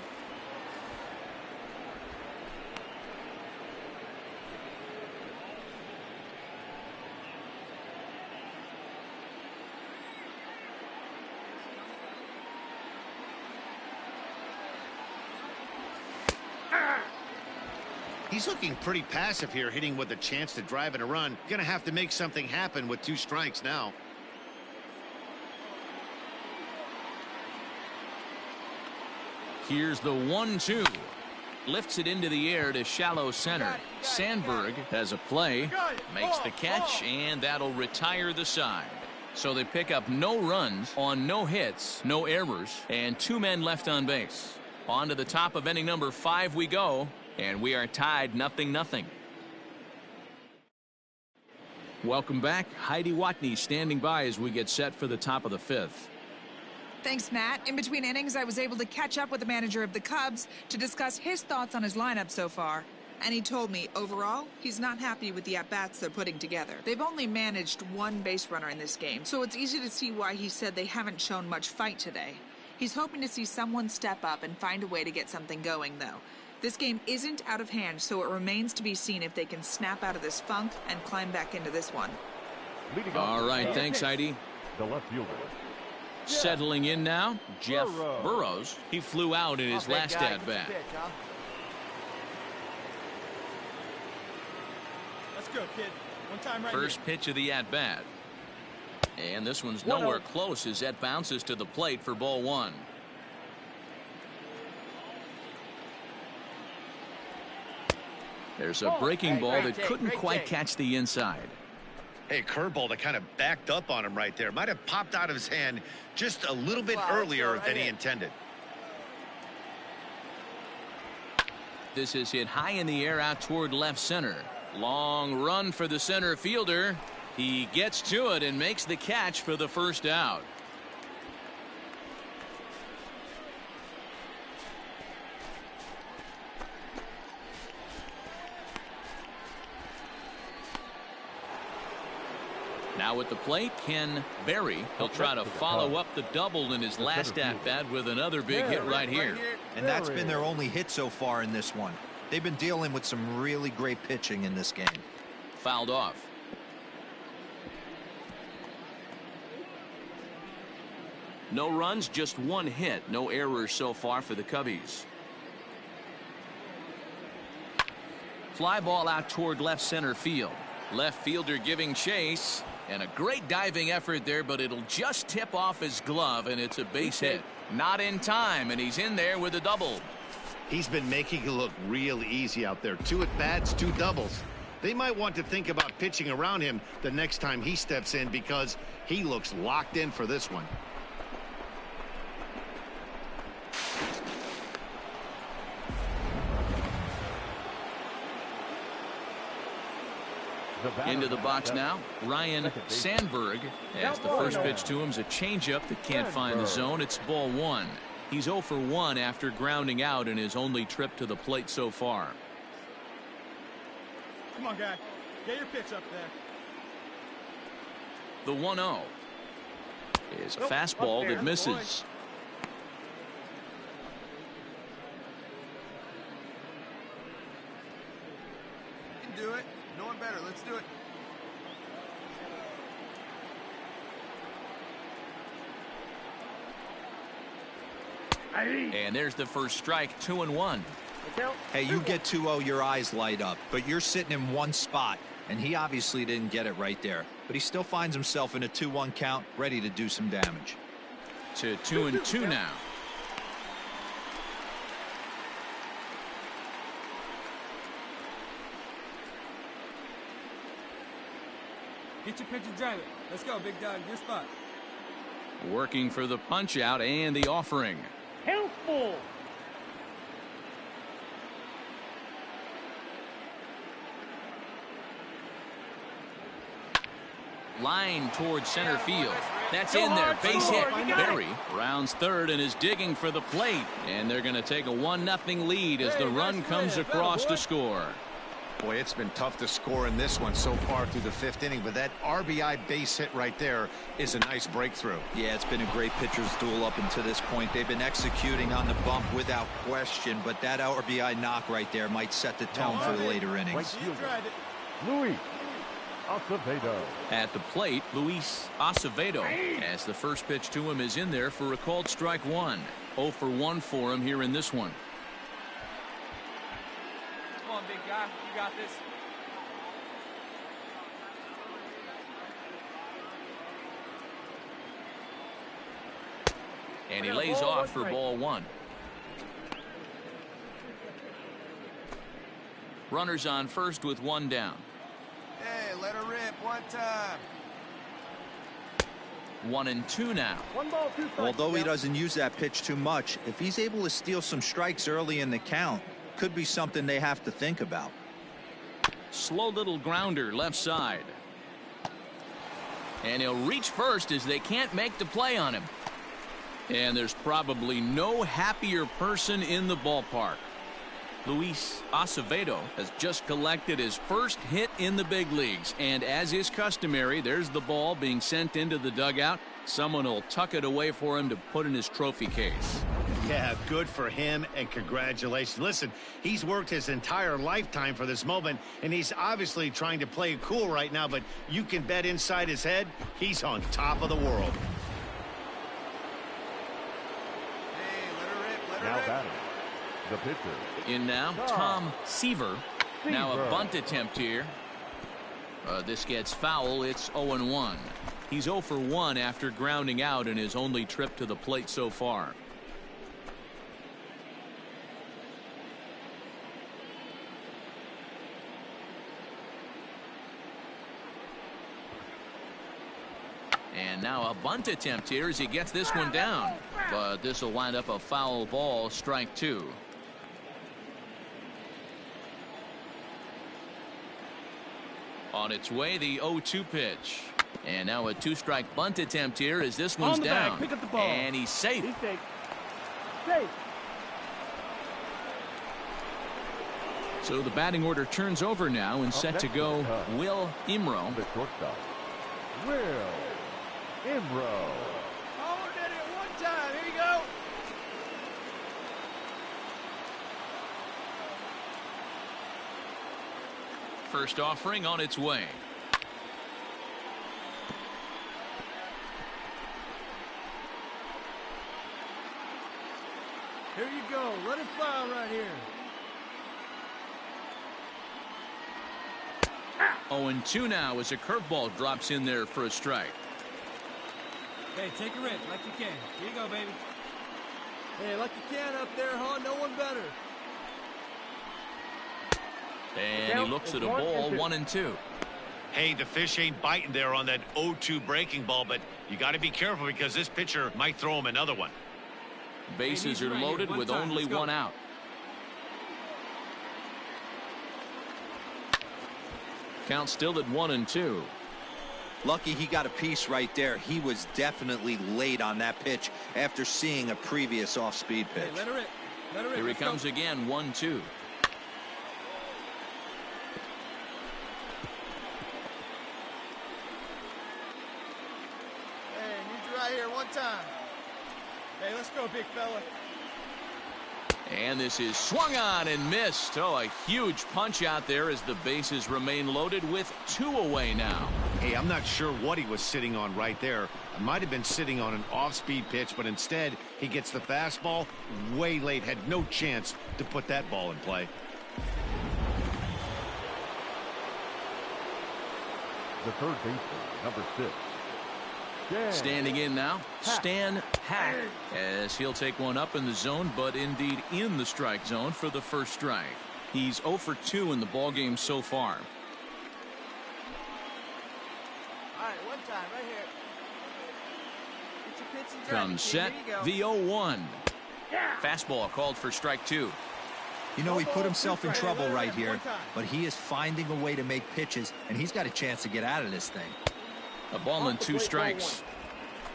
He's looking pretty passive here, hitting with a chance to drive in a run. Gonna have to make something happen with 2 strikes now. Here's the 1-2. Lifts it into the air to shallow center. Sandberg has a play, makes the catch, and that'll retire the side. So they pick up no runs on no hits, no errors, and 2 men left on base. On to the top of inning number 5 we go. And we are tied 0-0. Welcome back. Heidi Watney standing by as we get set for the top of the 5th. Thanks, Matt. In between innings, I was able to catch up with the manager of the Cubs to discuss his thoughts on his lineup so far. And he told me, overall, he's not happy with the at-bats they're putting together. They've only managed 1 base runner in this game, so it's easy to see why he said they haven't shown much fight today. He's hoping to see someone step up and find a way to get something going, though. This game isn't out of hand, so it remains to be seen if they can snap out of this funk and climb back into this one. All right, thanks, Heidi. The left fielder. Settling in now, Jeff Burrows. He flew out in his last at-bat. Let's go, kid. One time right First here. pitch of the at-bat. And this one's nowhere close as that bounces to the plate for ball 1. There's a breaking ball that couldn't quite catch the inside. Hey, curveball that kind of backed up on him right there. Might have popped out of his hand just a little bit earlier than he intended. This is hit high in the air out toward left center. Long run for the center fielder. He gets to it and makes the catch for the first out. Now at the plate, Ken Berry. He'll try to follow up the double in his last at-bat with another big hit right here. And that's been their only hit so far in this one. They've been dealing with some really great pitching in this game. Fouled off. No runs, just 1 hit. No errors so far for the Cubbies. Fly ball out toward left center field. Left fielder giving chase. And a great diving effort there, but it'll just tip off his glove, and it's a base hit. Not in time, and he's in there with a double. He's been making it look real easy out there. 2 at-bats, 2 doubles. They might want to think about pitching around him the next time he steps in because he looks locked in for this one. Into the box now, Ryan Sandberg. As the first pitch to him is a changeup that can't find the zone. It's ball 1. He's 0 for 1 after grounding out in his only trip to the plate so far. Come on, guy. Get your pitch up there. The 1-0 is a fastball that misses. You can do it. No one better. Let's do it. And there's the first strike, 2-1. Hey, you get 2-0, your eyes light up, but you're sitting in one spot, and he obviously didn't get it right there. But he still finds himself in a 2-1 count, ready to do some damage. to 2-2 now. Get your pitch and drive it. Let's go, big dog. Your spot. Working for the punch out and the offering. Helpful. Line towards center field. That's in there. Base hit. Berry rounds third and is digging for the plate. And they're going to take a 1-0 lead as the run comes across to score. Boy, it's been tough to score in this one so far through the 5th inning, but that RBI base hit right there is a nice breakthrough. Yeah, it's been a great pitcher's duel up until this point. They've been executing on the bump without question, but that RBI knock right there might set the tone for the later innings. Luis Acevedo. At the plate, Luis Acevedo, as the first pitch to him is in there for a called strike one. 0 for 1 for him here in this one. Come on, big guy. You got this. And he lays off for ball 1. Runners on first with 1 down. Hey, let her rip one time. 1-2 now. 1 ball, 2 strikes. Although he doesn't use that pitch too much, if he's able to steal some strikes early in the count, could be something they have to think about. Slow little grounder left side. And he'll reach first as they can't make the play on him. And there's probably no happier person in the ballpark. Luis Acevedo has just collected his first hit in the big leagues. And as is customary, there's the ball being sent into the dugout. Someone will tuck it away for him to put in his trophy case. Yeah, good for him, and congratulations. Listen, he's worked his entire lifetime for this moment, and he's obviously trying to play it cool right now, but you can bet inside his head, he's on top of the world. Hey, let her rip, let her Now rip. batting, the pitcher. In now, Tom Seaver. Now a bunt attempt here. This gets foul. It's 0-1. He's 0 for 1 after grounding out in his only trip to the plate so far. And now a bunt attempt here as he gets this one down. But this will wind up a foul ball, strike 2. On its way, the 0-2 pitch. And now a 2-strike bunt attempt here as this one's down. Pick up the ball. And he's safe. He's safe. Safe. So the batting order turns over now and set to go Will Imro. The shortstop, Will Imro. Oh, did it one time. Here you go. First offering on its way. Here you go. Let it fly right here. 0-2 now as a curveball drops in there for a strike. Hey, take a rip like you can. Here you go, baby. Hey, like you can up there, huh? No one better. And he looks at a ball, 1-2. Hey, the fish ain't biting there on that 0-2 breaking ball, but you got to be careful because this pitcher might throw him another one. Bases are loaded with only 1 out. Count still at 1-2. Lucky he got a piece right there. He was definitely late on that pitch after seeing a previous off-speed pitch. Hey, let her rip. Let her rip. Here he comes again, 1-2. Hey, need you right here one time. Hey, let's go, big fella. And this is swung on and missed. Oh, a huge punch out there as the bases remain loaded with 2 away now. Hey, I'm not sure what he was sitting on right there. It might have been sitting on an off-speed pitch, but instead he gets the fastball way late. Had no chance to put that ball in play. The third baseman, number 6, Standing in now, Stan Hack, as he'll take one up in the zone, but indeed in the strike zone for the first strike. He's 0 for 2 in the ballgame so far. All right, one time right here. Get your pitch and drive. Comes set, the 0-1. Fastball called for strike 2. You know, he put himself in trouble right here, but he is finding a way to make pitches, and he's got a chance to get out of this thing. A ball and 2 strikes.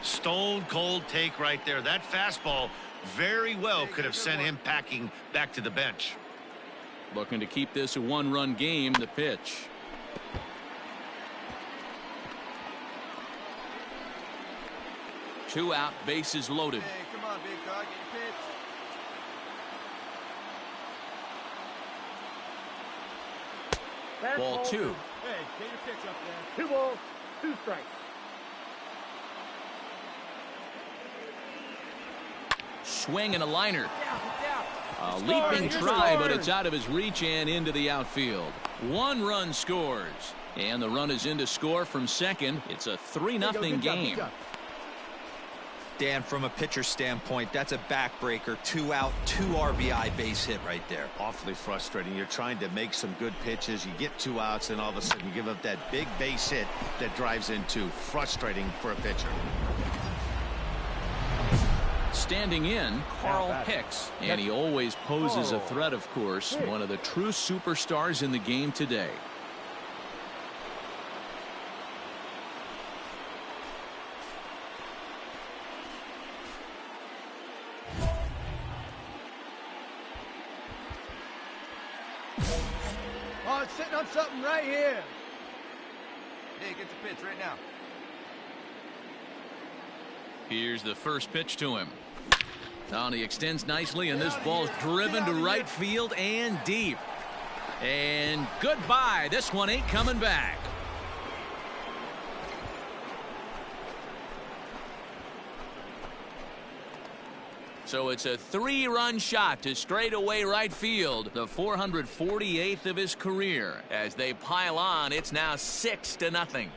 Stone cold take right there. That fastball very well could have sent him packing back to the bench. Looking to keep this a 1-run game. The pitch. Two out, bases loaded. Hey, come on, big dog, get your pitch. Ball 2. Hey, get your pitch up there. 2 balls, 2 strikes. Swing and a liner. A leaping try, but it's out of his reach and into the outfield. 1 run scores. And the run is in to score from second. It's a 3-0 game. Dan, from a pitcher standpoint, that's a backbreaker. 2 out, 2 RBI base hit right there. Awfully frustrating. You're trying to make some good pitches. You get 2 outs, and all of a sudden you give up that big base hit that drives in 2. Frustrating for a pitcher. Standing in, Carl Hicks. And he always poses a threat, of course. One of the true superstars in the game today. Oh, it's sitting on something right here. Hey, get your pitch right now. Here's the first pitch to him. Now he extends nicely, and this ball is driven to right field and deep. And goodbye. This one ain't coming back. So it's a 3-run shot to straightaway right field, the 448th of his career. As they pile on, it's now 6-0.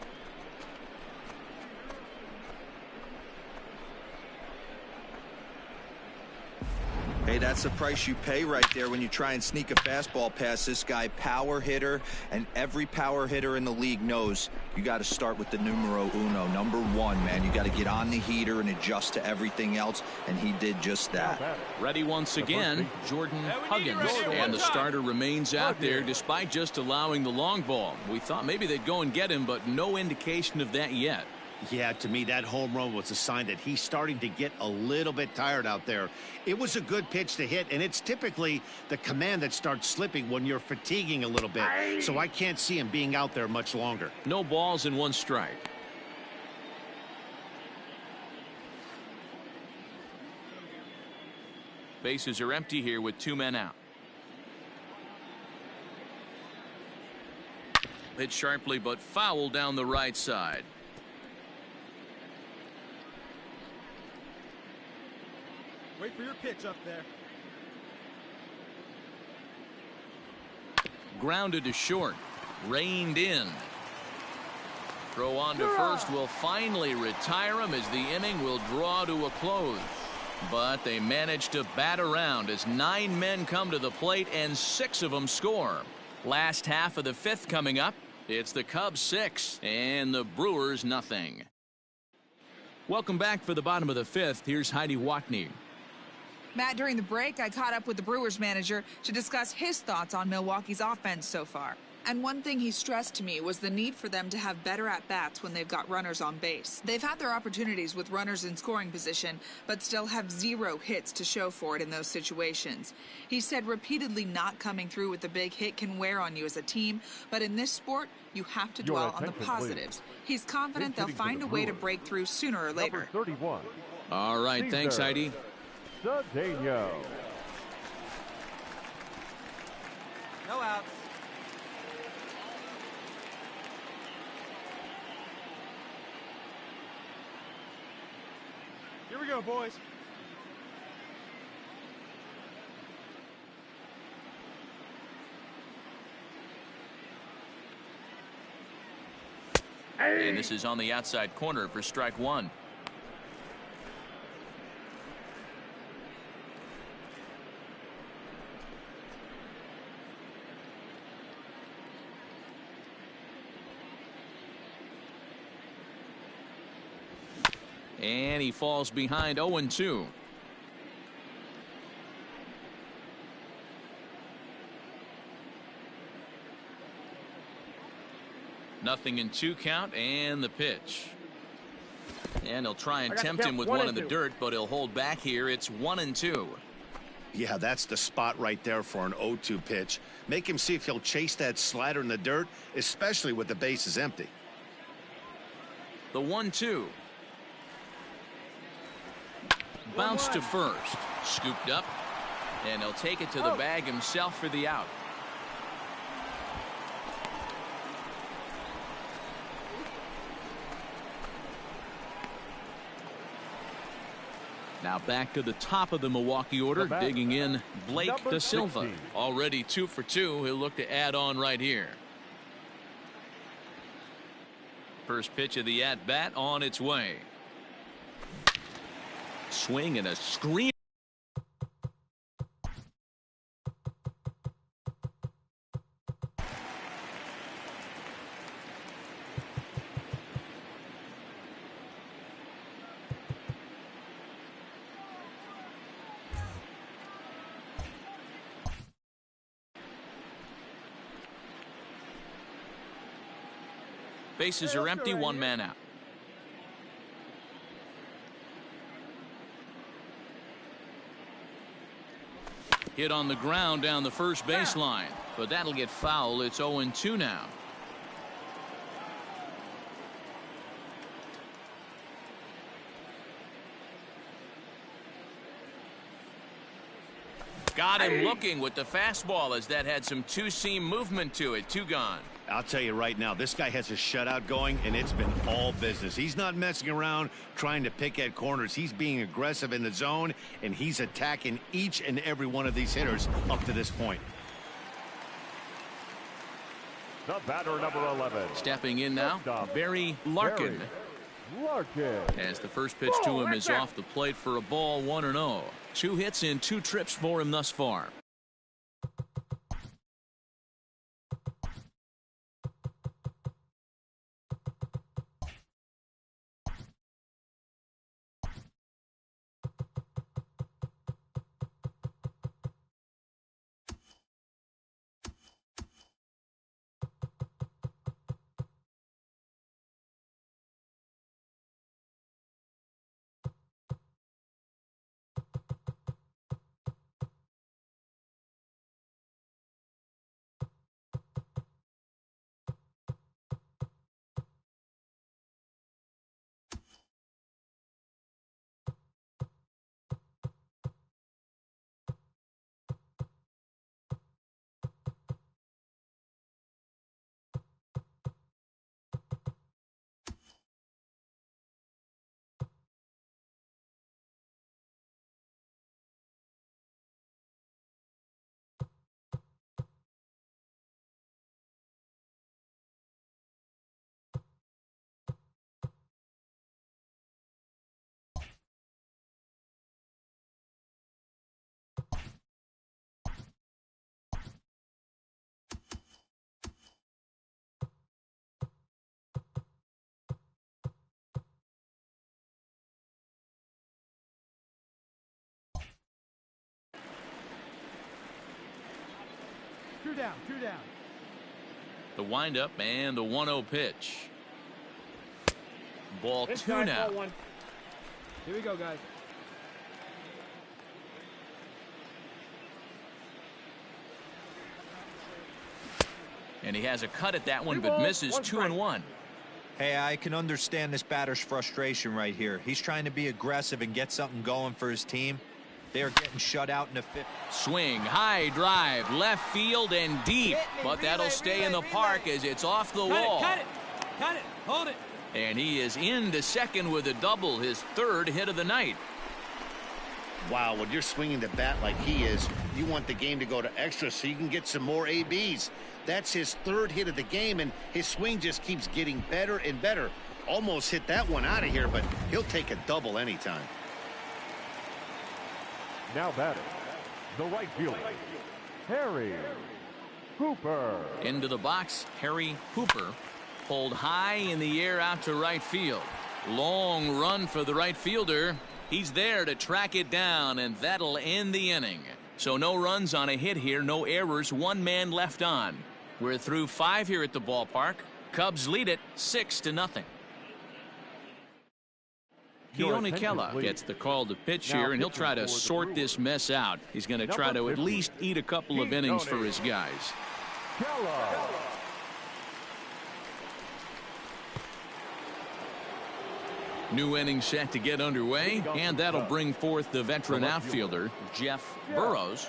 Hey, that's the price you pay right there when you try and sneak a fastball past this guy. Power hitter, and every power hitter in the league knows you got to start with the numero uno, number 1, man. You got to get on the heater and adjust to everything else, and he did just that. Ready once again, Jordan Huggins, and the starter remains out there despite just allowing the long ball. We thought maybe they'd go and get him, but no indication of that yet. Yeah, to me, that home run was a sign that he's starting to get a little bit tired out there. It was a good pitch to hit, and it's typically the command that starts slipping when you're fatiguing a little bit. So I can't see him being out there much longer. No balls and 1 strike. Bases are empty here with 2 men out. Hit sharply, but foul down the right side. Wait for your pitch up there. Grounded to short. Reined in. Throw on to first will finally retire him as the inning will draw to a close. But they manage to bat around as 9 men come to the plate and 6 of them score. Last half of the 5th coming up. It's the Cubs 6 and the Brewers nothing. Welcome back for the bottom of the 5th. Here's Heidi Watney. Matt, during the break, I caught up with the Brewers manager to discuss his thoughts on Milwaukee's offense so far. And one thing he stressed to me was the need for them to have better at-bats when they've got runners on base. They've had their opportunities with runners in scoring position, but still have 0 hits to show for it in those situations. He said repeatedly not coming through with the big hit can wear on you as a team, but in this sport, you have to dwell on the positives. He's confident they'll find a way to break through sooner or later. Number 31. All right, thanks, Heidi. Cedeno. No outs. Here we go, boys. And this is on the outside corner for strike one. And he falls behind 0-2. Nothing in 2 count, and the pitch. And he'll try and tempt him with one in the dirt, but he'll hold back here. It's 1-2. Yeah, that's the spot right there for an 0-2 pitch. Make him see if he'll chase that slider in the dirt, especially with the bases empty. The 1-2. Bounce to first. Scooped up. And he'll take it to the bag himself for the out. Now back to the top of the Milwaukee order, digging in Blake Da Silva. Already 2 for 2. He'll look to add on right here. First pitch of the at-bat on its way. Swing and a scream. Bases are empty, 1 man out. Hit on the ground down the first baseline, but that'll get foul. It's 0-2 now. Got him looking with the fastball as that had some two-seam movement to it. 2 gone. I'll tell you right now, this guy has a shutout going, and it's been all business. He's not messing around trying to pick at corners. He's being aggressive in the zone, and he's attacking each and every one of these hitters up to this point. The batter, number 11. Stepping in now, Barry Larkin. As the first pitch to him is off the plate for a ball, 1-0. 2 hits in 2 trips for him thus far. Two down. The windup and the 1-0 pitch. Ball 2 now. Here we go, guys. And he has a cut at that one, but misses 2-1. Hey, I can understand this batter's frustration right here. He's trying to be aggressive and get something going for his team. They are getting shut out in the 5th. Swing, high drive, left field and deep. But that'll stay in the park as it's off the wall. Cut it. Hold it. And he is into second with a double, his 3rd hit of the night. Wow, when you're swinging the bat like he is, you want the game to go to extra so you can get some more ABs. That's his third hit of the game, and his swing just keeps getting better and better. Almost hit that one out of here, but he'll take a double anytime. Now batting, the right fielder, Harry Hooper. Into the box, Harry Hooper. Pulled high in the air out to right field. Long run for the right fielder. He's there to track it down, and that'll end the inning. So no runs on a hit here, no errors, one man left on. We're through 5 here at the ballpark. Cubs lead it 6-0. Keone Kela gets the call to pitch here, and he'll try to sort this mess out. He's going to try to at least eat a couple of innings for his guys. New inning set to get underway, and that'll bring forth the veteran outfielder, Jeff Burrows.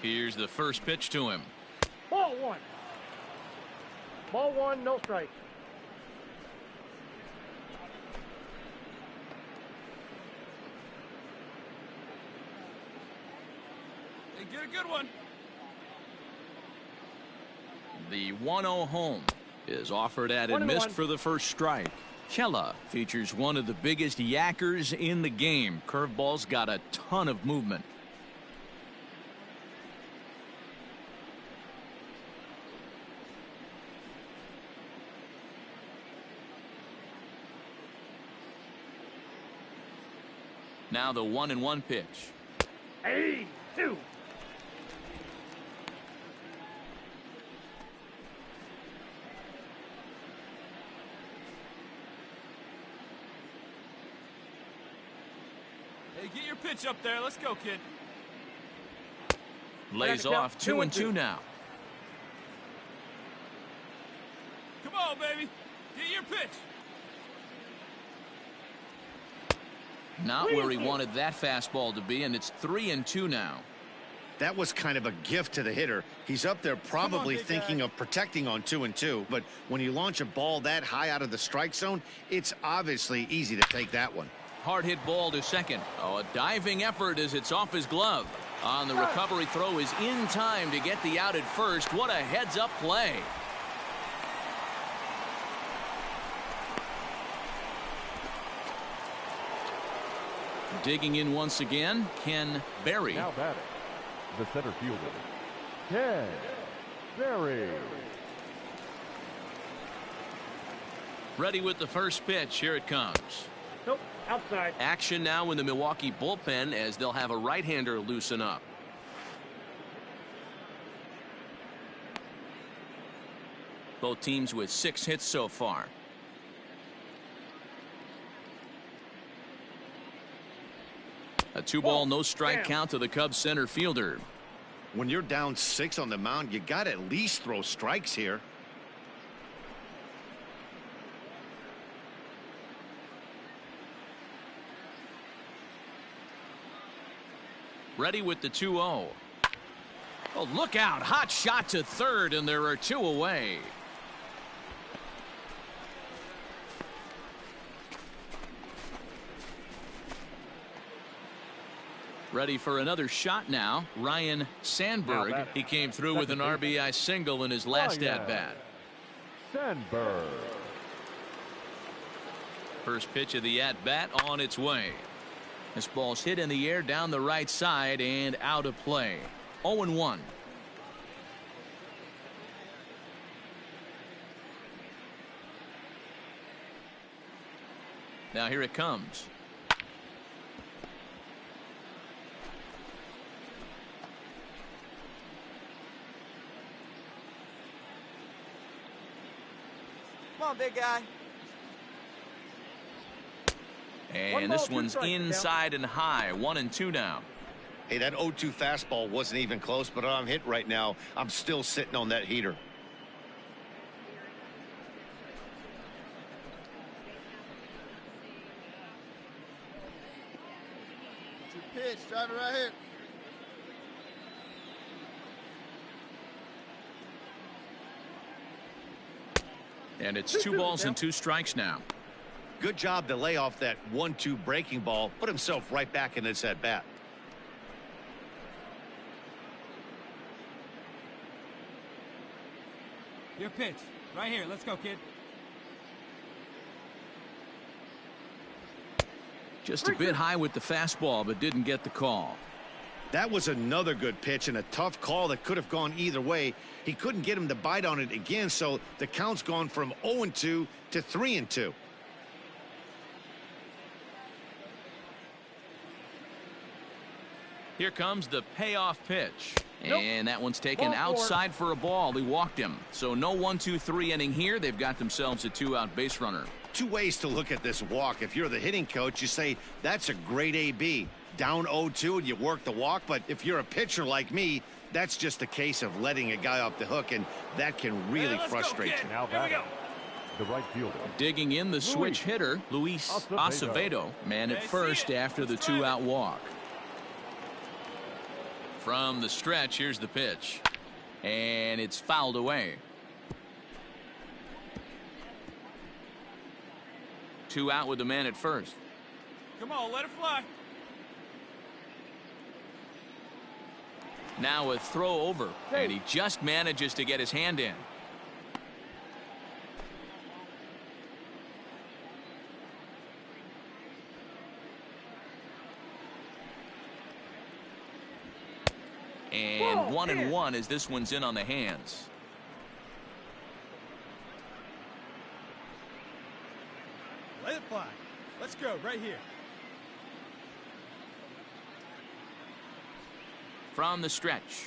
Here's the first pitch to him. Ball one. Ball one, no strike. Hey, get a good one. The 1-0 home is offered at and missed for the first strike. Kela features one of the biggest yackers in the game. Curveball's got a ton of movement. Now the 1-1 pitch. 2. Hey, get your pitch up there. Let's go, kid. Lays off 2-2 now. Come on, baby. Get your pitch. Not where he wanted that fastball to be, and it's 3-2 now. That was kind of a gift to the hitter. He's up there probably thinking of protecting on 2-2, but when you launch a ball that high out of the strike zone, it's obviously easy to take that one. Hard hit ball to second. Oh, a diving effort as it's off his glove. On the recovery throw is in time to get the out at first. What a heads-up play. Digging in once again, Ken Berry. Now batting, the center fielder, Ken Berry. Ready with the first pitch. Here it comes. Nope, outside. Action now in the Milwaukee bullpen as they'll have a right-hander loosen up. Both teams with 6 hits so far. A 2-ball, no strike count to the Cubs center fielder. When you're down 6 on the mound, you got to at least throw strikes here. Ready with the 2-0. Oh, look out. Hot shot to third, and there are 2 away. Ready for another shot now. Ryan Sandberg. He came through with an RBI single in his last at-bat. Sandberg. First pitch of the at-bat on its way. This ball's hit in the air down the right side and out of play. 0-1. Now here it comes. Come on, big guy. And this one's inside and high. 1-2 now. Hey, that 0-2 fastball wasn't even close, but I'm hit right now. I'm still sitting on that heater. It's your pitch. Drive it right here. And it's 2 balls and 2 strikes now. Good job to lay off that 1-2 breaking ball. Put himself right back in his at bat. Your pitch. Right here. Let's go, kid. Just a bit high with the fastball, but didn't get the call. That was another good pitch and a tough call that could have gone either way. He couldn't get him to bite on it again, so the count's gone from 0-2 to 3-2. Here comes the payoff pitch. And that one's taken outside for a ball. He walked him. So no 1-2-3 inning here. They've got themselves a 2-out base runner. 2 ways to look at this walk. If you're the hitting coach, you say that's a great AB. Down 0-2 and you work the walk. But if you're a pitcher like me, that's just a case of letting a guy off the hook, and that can really frustrate you. Now batting, the right fielder. Digging in the switch hitter, Luis Acevedo. Man at first after the 2-out walk. From the stretch, here's the pitch. And it's fouled away. 2 out with the man at first. Come on, let it fly. Now a throw over, and he just manages to get his hand in. And 1-1 as this one's in on the hands. Let it fly. Let's go right here. From the stretch.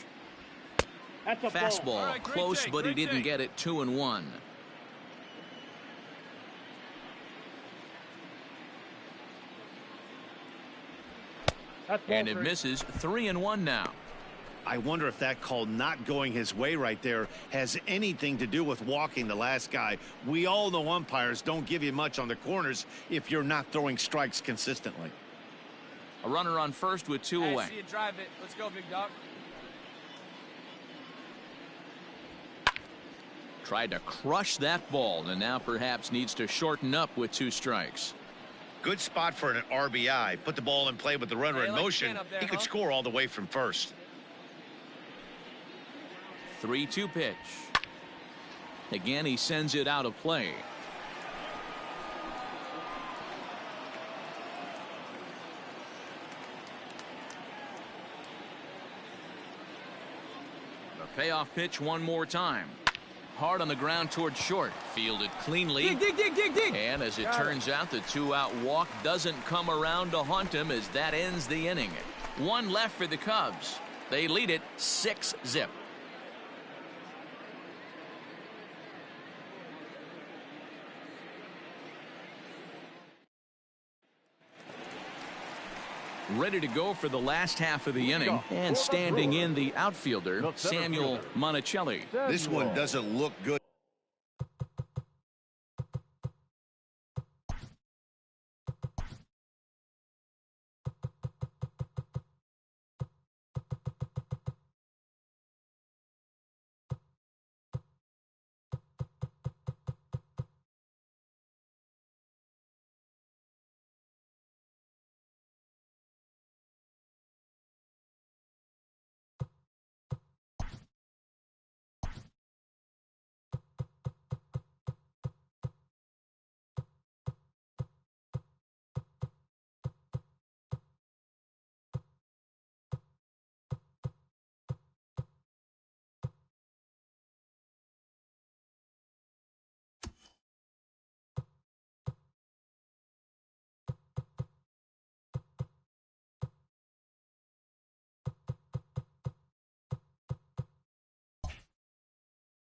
That's a Fastball ball. Right, close, take, but he great didn't take. get it. 2-1. That's ball And it 3. misses. 3-1 now. I wonder if that call not going his way right there has anything to do with walking the last guy. We all know umpires don't give you much on the corners if you're not throwing strikes consistently. A runner on first with 2 away. See you drive it. Let's go, big dog. Tried to crush that ball, and now perhaps needs to shorten up with 2 strikes. Good spot for an RBI. Put the ball in play with the runner Hey, in like motion. Ken up there, He could huh? score all the way from first. 3-2 pitch. Again, he sends it out of play. The payoff pitch one more time. Hard on the ground toward short. Fielded cleanly. Dig. And as it turns out, the 2-out walk doesn't come around to haunt him as that ends the inning. 1 left for the Cubs. They lead it 6-0. Ready to go for the last half of the inning, and standing in the outfielder, Samuel Monticelli. This one doesn't look good.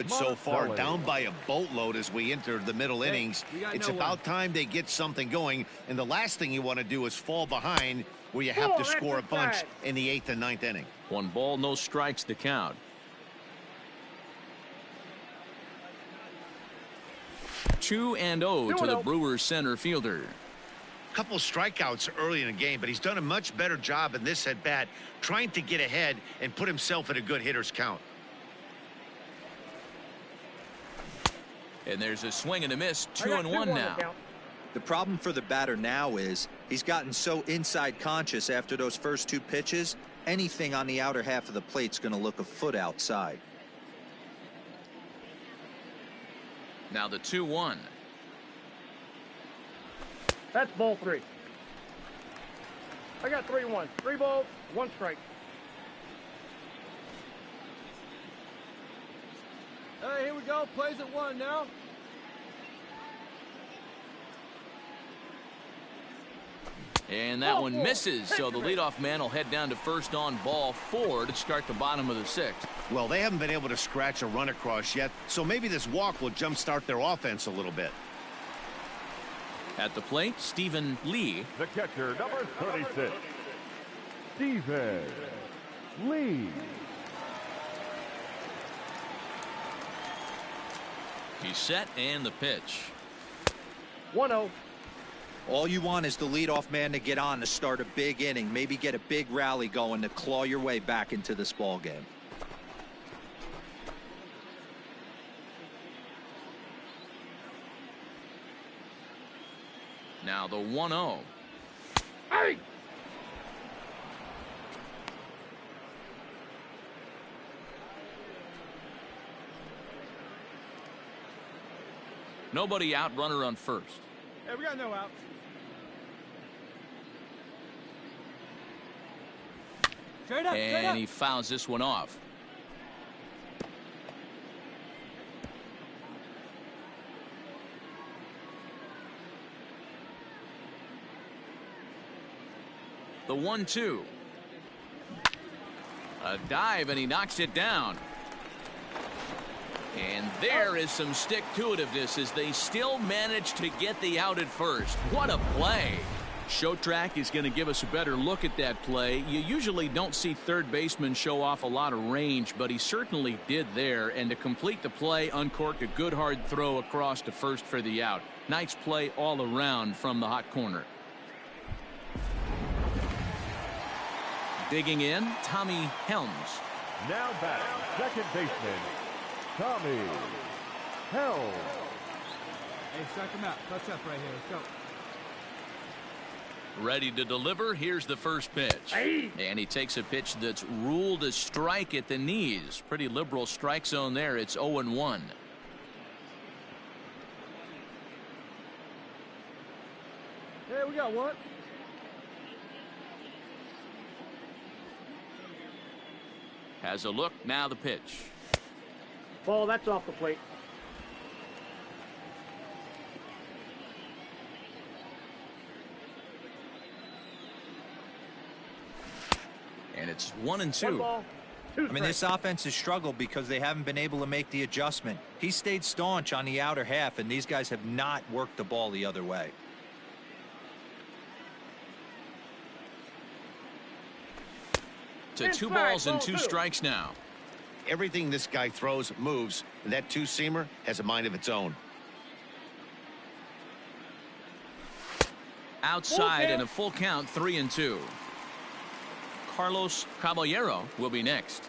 So far, down by a boatload as we enter the middle innings. It's about time they get something going, and the last thing you want to do is fall behind where you have to score a bunch in the 8th and 9th inning. 1 ball, no strikes, the count. 2-0 to the Brewers center fielder. Couple strikeouts early in the game, but he's done a much better job in this at bat trying to get ahead and put himself in a good hitter's count. And there's a swing and a miss. 2-1 now. The problem for the batter now is he's gotten so inside conscious after those first two pitches. Anything on the outer half of the plate's going to look a foot outside. Now the 2-1. That's ball 3. I got 3-1. 3 balls, 1 strike. Hey, here we go. Plays at 1 now. And that one misses, so the leadoff man will head down to first on ball 4 to start the bottom of the 6th. Well, they haven't been able to scratch a run across yet, so maybe this walk will jumpstart their offense a little bit. At the plate, Stephen Lee. The catcher, number 36, Stephen Lee. He's set, and the pitch. 1-0. All you want is the leadoff man to get on to start a big inning, maybe get a big rally going to claw your way back into this ball game. Now the 1-0. Hey! Nobody out, runner on first. Hey, we got no outs. Straight up, and he fouls this one off. The 1-2. A dive, and he knocks it down. And there is some stick-to-itiveness as they still manage to get the out at first. What a play. Show Track is going to give us a better look at that play. You usually don't see third baseman show off a lot of range, but he certainly did there. And to complete the play, uncorked a good hard throw across to first for the out. Nice play all around from the hot corner. Digging in, Tommy Helms. Now batting, second baseman, Tommy Helms. Hey, strike him out. Touch up right here. Let's go. Ready to deliver. Here's the first pitch. Hey. And he takes a pitch that's ruled a strike at the knees. Pretty liberal strike zone there. It's 0-1. Hey, we got one. Has a look. Now the pitch. Ball, that's off the plate. And it's 1-2. 1 ball, 2 I mean, this offense has struggled because they haven't been able to make the adjustment. He stayed staunch on the outer half, and these guys have not worked the ball the other way. To 2 balls and 2 strikes now. Everything this guy throws moves, and that two-seamer has a mind of its own. Outside and a full count, 3-2. Carlos Caballero will be next.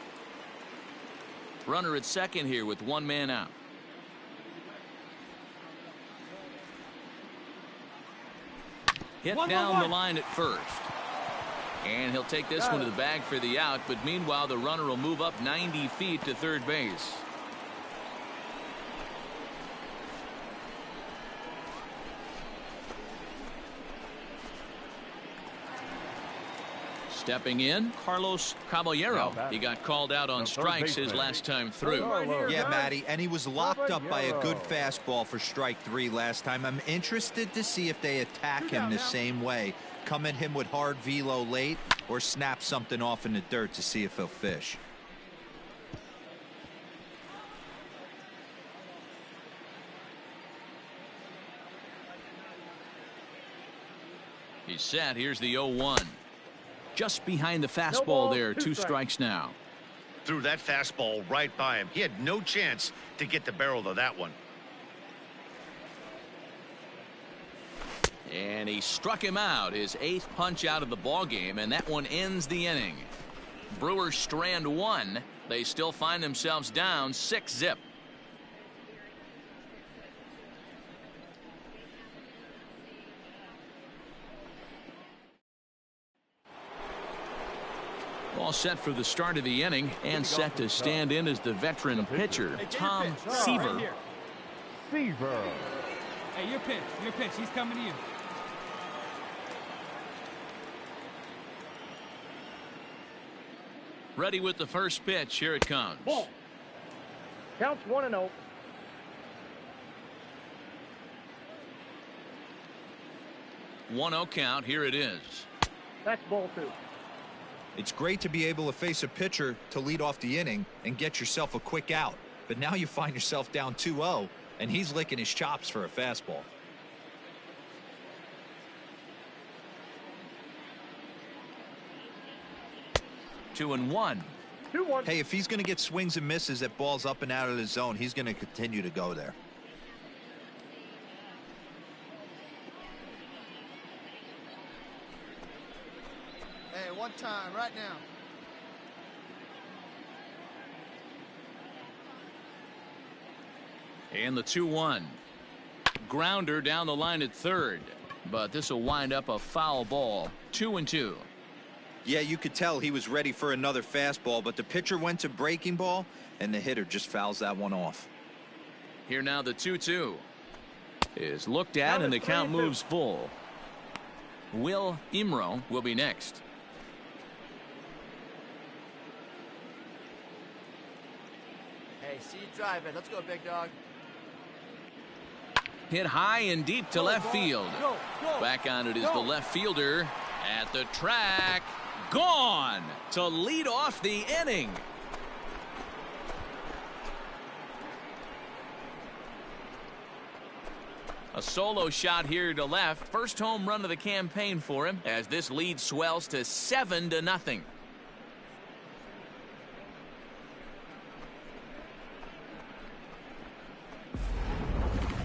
Runner at second here with 1 man out. Hit down the line at first. And he'll take this one to the bag for the out, but meanwhile the runner will move up 90 feet to third base. Stepping in, Carlos Caballero. He got called out on strikes his last time through. Yeah, Matty, and he was locked up by a good fastball for strike 3 last time. I'm interested to see if they attack him the same way. Come at him with hard velo late or snap something off in the dirt to see if he'll fish. He's set. Here's the 0-1. Just behind the fastball there. 2 strikes now. Threw that fastball right by him. He had no chance to get the barrel of that one. And he struck him out, his 8th punch out of the ball game, and that one ends the inning. Brewers strand 1. They still find themselves down 6-zip. All set for the start of the inning and set to stand in as the veteran pitcher, Tom Seaver. Seaver. Hey, your pitch. Your pitch. He's coming to you. Ready with the first pitch. Here it comes. Ball. Counts 1-0. One-0 count. Here it is. That's ball 2. It's great to be able to face a pitcher to lead off the inning and get yourself a quick out. But now you find yourself down 2-0, and he's licking his chops for a fastball. Two and one. 2-1. Hey, if he's going to get swings and misses at balls up and out of the zone, he's going to continue to go there. Hey, one time, right now. And the 2-1. Grounder down the line at third. But this will wind up a foul ball. 2-2. Yeah, you could tell he was ready for another fastball, but the pitcher went to breaking ball, and the hitter just fouls that one off. Here now the 2-2 is looked at, and the count moves full. Will Imro will be next. Hey, see you drive it. Let's go, big dog. Hit high and deep to left field. Back on it is the left fielder at the track. Gone to lead off the inning. A solo shot here to left. First home run of the campaign for him as this lead swells to 7-0.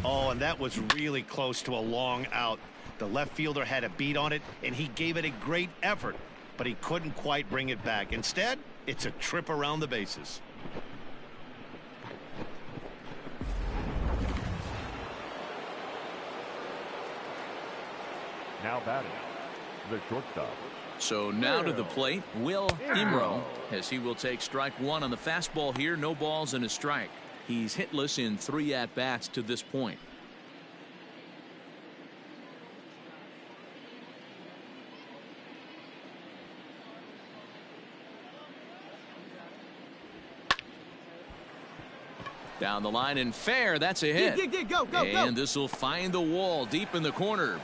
Oh, and that was really close to a long out. The left fielder had a beat on it, and he gave it a great effort, but he couldn't quite bring it back. Instead, it's a trip around the bases. Now batting, the shortstop. So now to the plate, Will Imro, as he will take strike one on the fastball here. No balls and a strike. He's hitless in 3 at-bats to this point. Down the line and fair. That's a hit. And this will find the wall deep in the corner.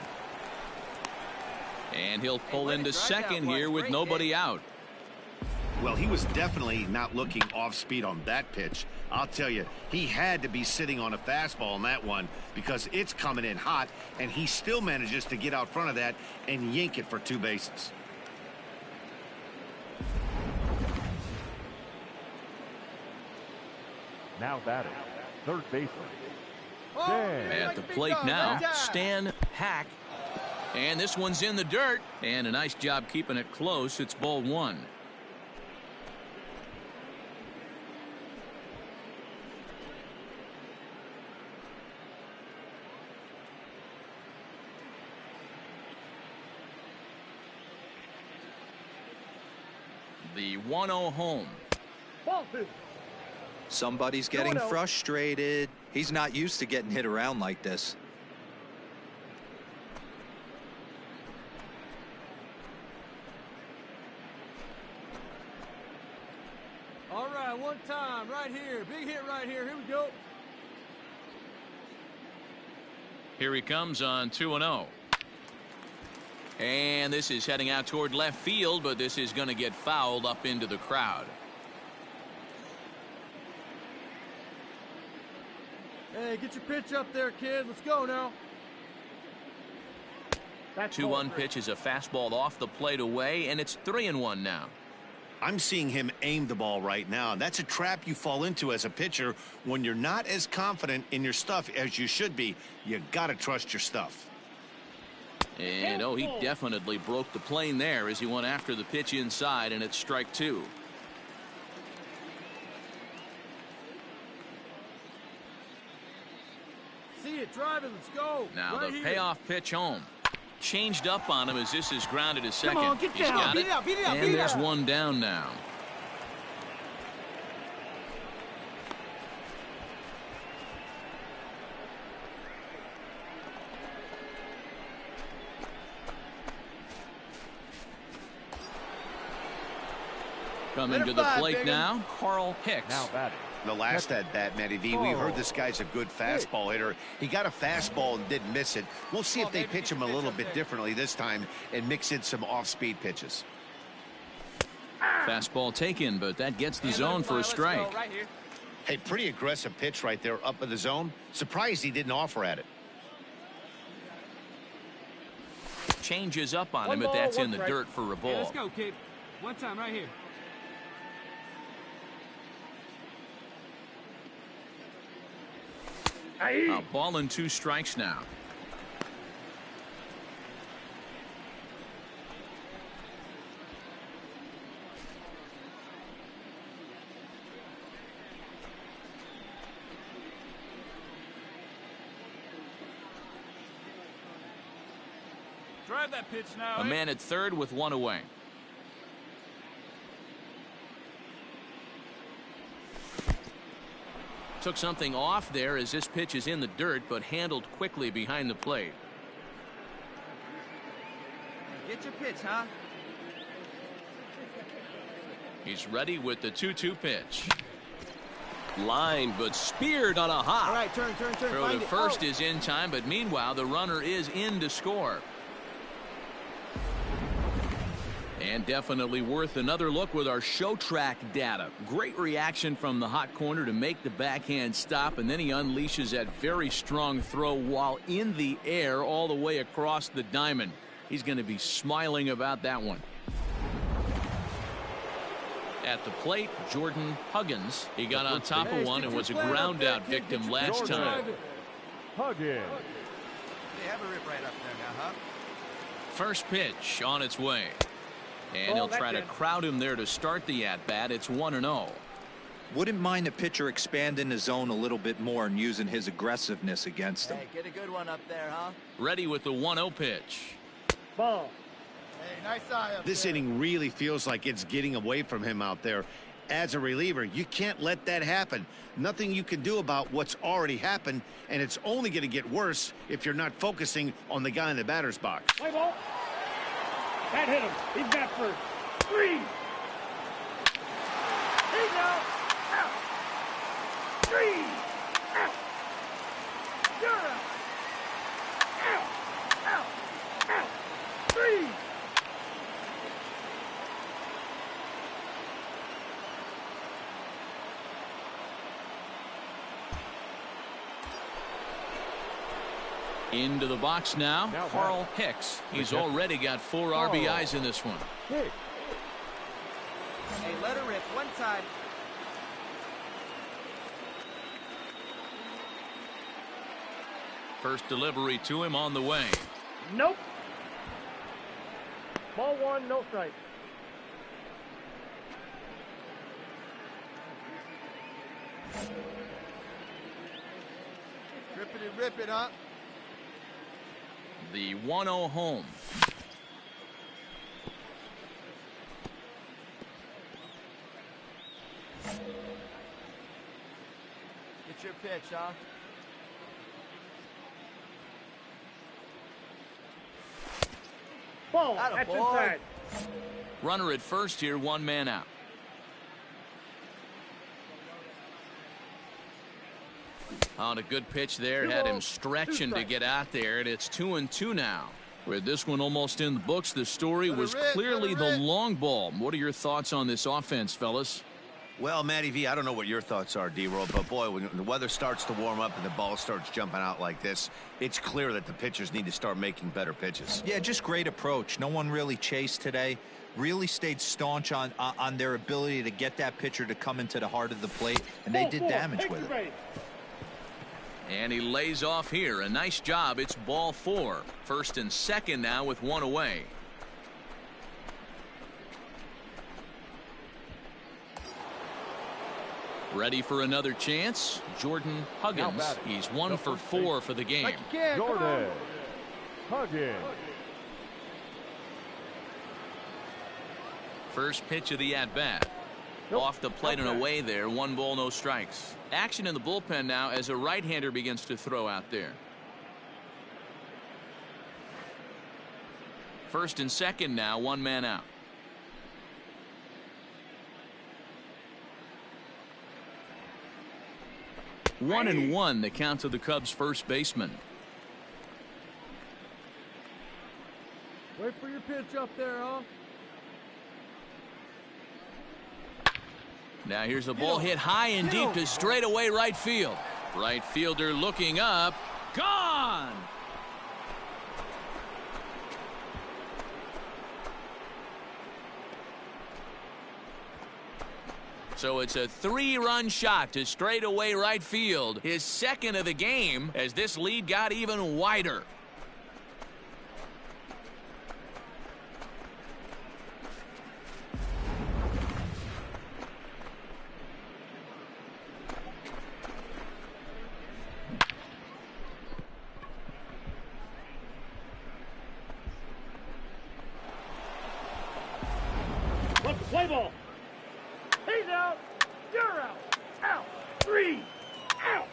And he'll pull into second here with nobody out. Well, he was definitely not looking off speed on that pitch. I'll tell you, he had to be sitting on a fastball on that one because it's coming in hot, and he still manages to get out front of that and yank it for 2 bases. Now batting, third baseman. At the plate now, Stan Hack. And this one's in the dirt. And a nice job keeping it close. It's ball 1. The 1-0 home. Somebody's getting frustrated. He's not used to getting hit around like this. All right, one time, right here. Big hit right here. Here we go. Here he comes on 2-0. And this is heading out toward left field, but this is going to get fouled up into the crowd. Hey, get your pitch up there, kid. Let's go now. 2-1 pitch is a fastball off the plate away, and it's 3-1 now. I'm seeing him aim the ball right now. That's a trap you fall into as a pitcher when you're not as confident in your stuff as you should be. You got to trust your stuff. And oh, he definitely broke the plane there as he went after the pitch inside, and it's strike 2. See it driving. Let's go. Now right the here. payoff pitch home. Changed up on him as this is grounded to second. Come on, get He's down. got Beat it. it out, beat it out, And beat it there's out. one down now. Coming to the plate now, Carl Hicks. Now batting. The last at bat, Matty V, we heard this guy's a good fastball hitter. He got a fastball and didn't miss it. We'll see if they pitch him a little bit differently this time and mix in some off-speed pitches. Fastball taken, but that gets the zone for a strike. Hey, pretty aggressive pitch right there up in the zone. Surprised he didn't offer at it. Changes up on him, but that's in the dirt for a ball. Let's go, kid. One time right here. A ball and 2 strikes now. Drive that pitch now. A man at third with 1 away. Took something off there as this pitch is in the dirt, but handled quickly behind the plate. Get your pitch, huh? He's ready with the 2-2 pitch. Line, but speared on a hop. All right, turn. Throw to first is in time, but meanwhile the runner is in to score. And definitely worth another look with our show track data. Great reaction from the hot corner to make the backhand stop, and then he unleashes that very strong throw while in the air all the way across the diamond. He's going to be smiling about that one. At the plate, Jordan Huggins. He got on top of one and was a ground out victim last time. Huggins. They have a rip right up there now, huh? First pitch on its way. And he'll try to crowd him there to start the at-bat. It's 1-0. Wouldn't mind the pitcher expanding the zone a little bit more and using his aggressiveness against him. Hey, get a good one up there, huh? Ready with the 1-0 pitch. Ball. Hey, nice eye up This there. inning really feels like it's getting away from him out there. As a reliever, you can't let that happen. Nothing you can do about what's already happened, and it's only going to get worse if you're not focusing on the guy in the batter's box. Play ball. That hit him. He's got first. 3. Here you go. Out. 3. Out. You're out. Out. Out. Out. 3. Into the box now, Carl Hicks. He's already got 4 RBIs in this one. Hey, let her rip. One time. First delivery to him on the way. Nope. Ball 1, no strike. Rip it and rip it, huh? The 1-0 home. Get your pitch, huh? Ball. Atta That's boy. inside. Runner at first here, 1 man out. On a good pitch there, had him stretching to get out there, and it's 2-2 now. With this one almost in the books, the story was clearly the long ball. What are your thoughts on this offense, fellas? Well, Matty V, I don't know what your thoughts are, D-Roll, but boy, when the weather starts to warm up and the ball starts jumping out like this, it's clear that the pitchers need to start making better pitches. Yeah, just great approach. No one really chased today. Really stayed staunch on their ability to get that pitcher to come into the heart of the plate, and they did damage with it. And he lays off here. A nice job. It's ball 4. First and second now with 1 away. Ready for another chance. Jordan Huggins. He's 1 for 4 for the game. Jordan Huggins. First pitch of the at-bat. Off the plate and away there. 1 ball, no strikes. Action in the bullpen now as a right-hander begins to throw out there. First and second now, 1 man out. Hey. 1-1 the count to the Cubs first baseman. Wait for your pitch up there, huh? Now here's a ball hit high and deep to straightaway right field. Right fielder looking up. Gone! So it's a 3-run shot to straightaway right field. His second of the game as this lead got even wider. Play ball. He's out. You're out. Out. 3. Out.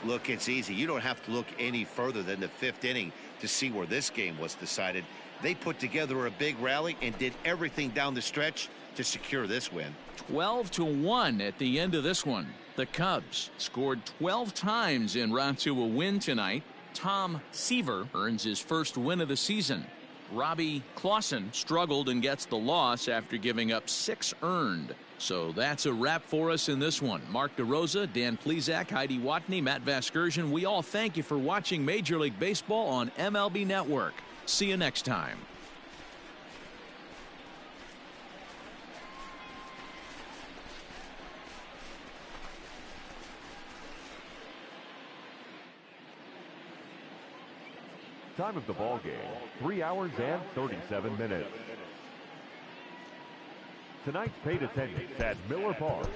Look, it's easy. You don't have to look any further than the 5th inning to see where this game was decided. They put together a big rally and did everything down the stretch to secure this win. 12-1 at the end of this one. The Cubs scored 12 times en route to a win tonight. Tom Seaver earns his first win of the season. Robbie Clausen struggled and gets the loss after giving up 6 earned. So that's a wrap for us in this one. Mark DeRosa, Dan Plesac, Heidi Watney, Matt Vasgersian. We all thank you for watching Major League Baseball on MLB Network. See you next time. Time of the ball game, 3 hours and 37 minutes. Tonight's paid attendance at Miller Park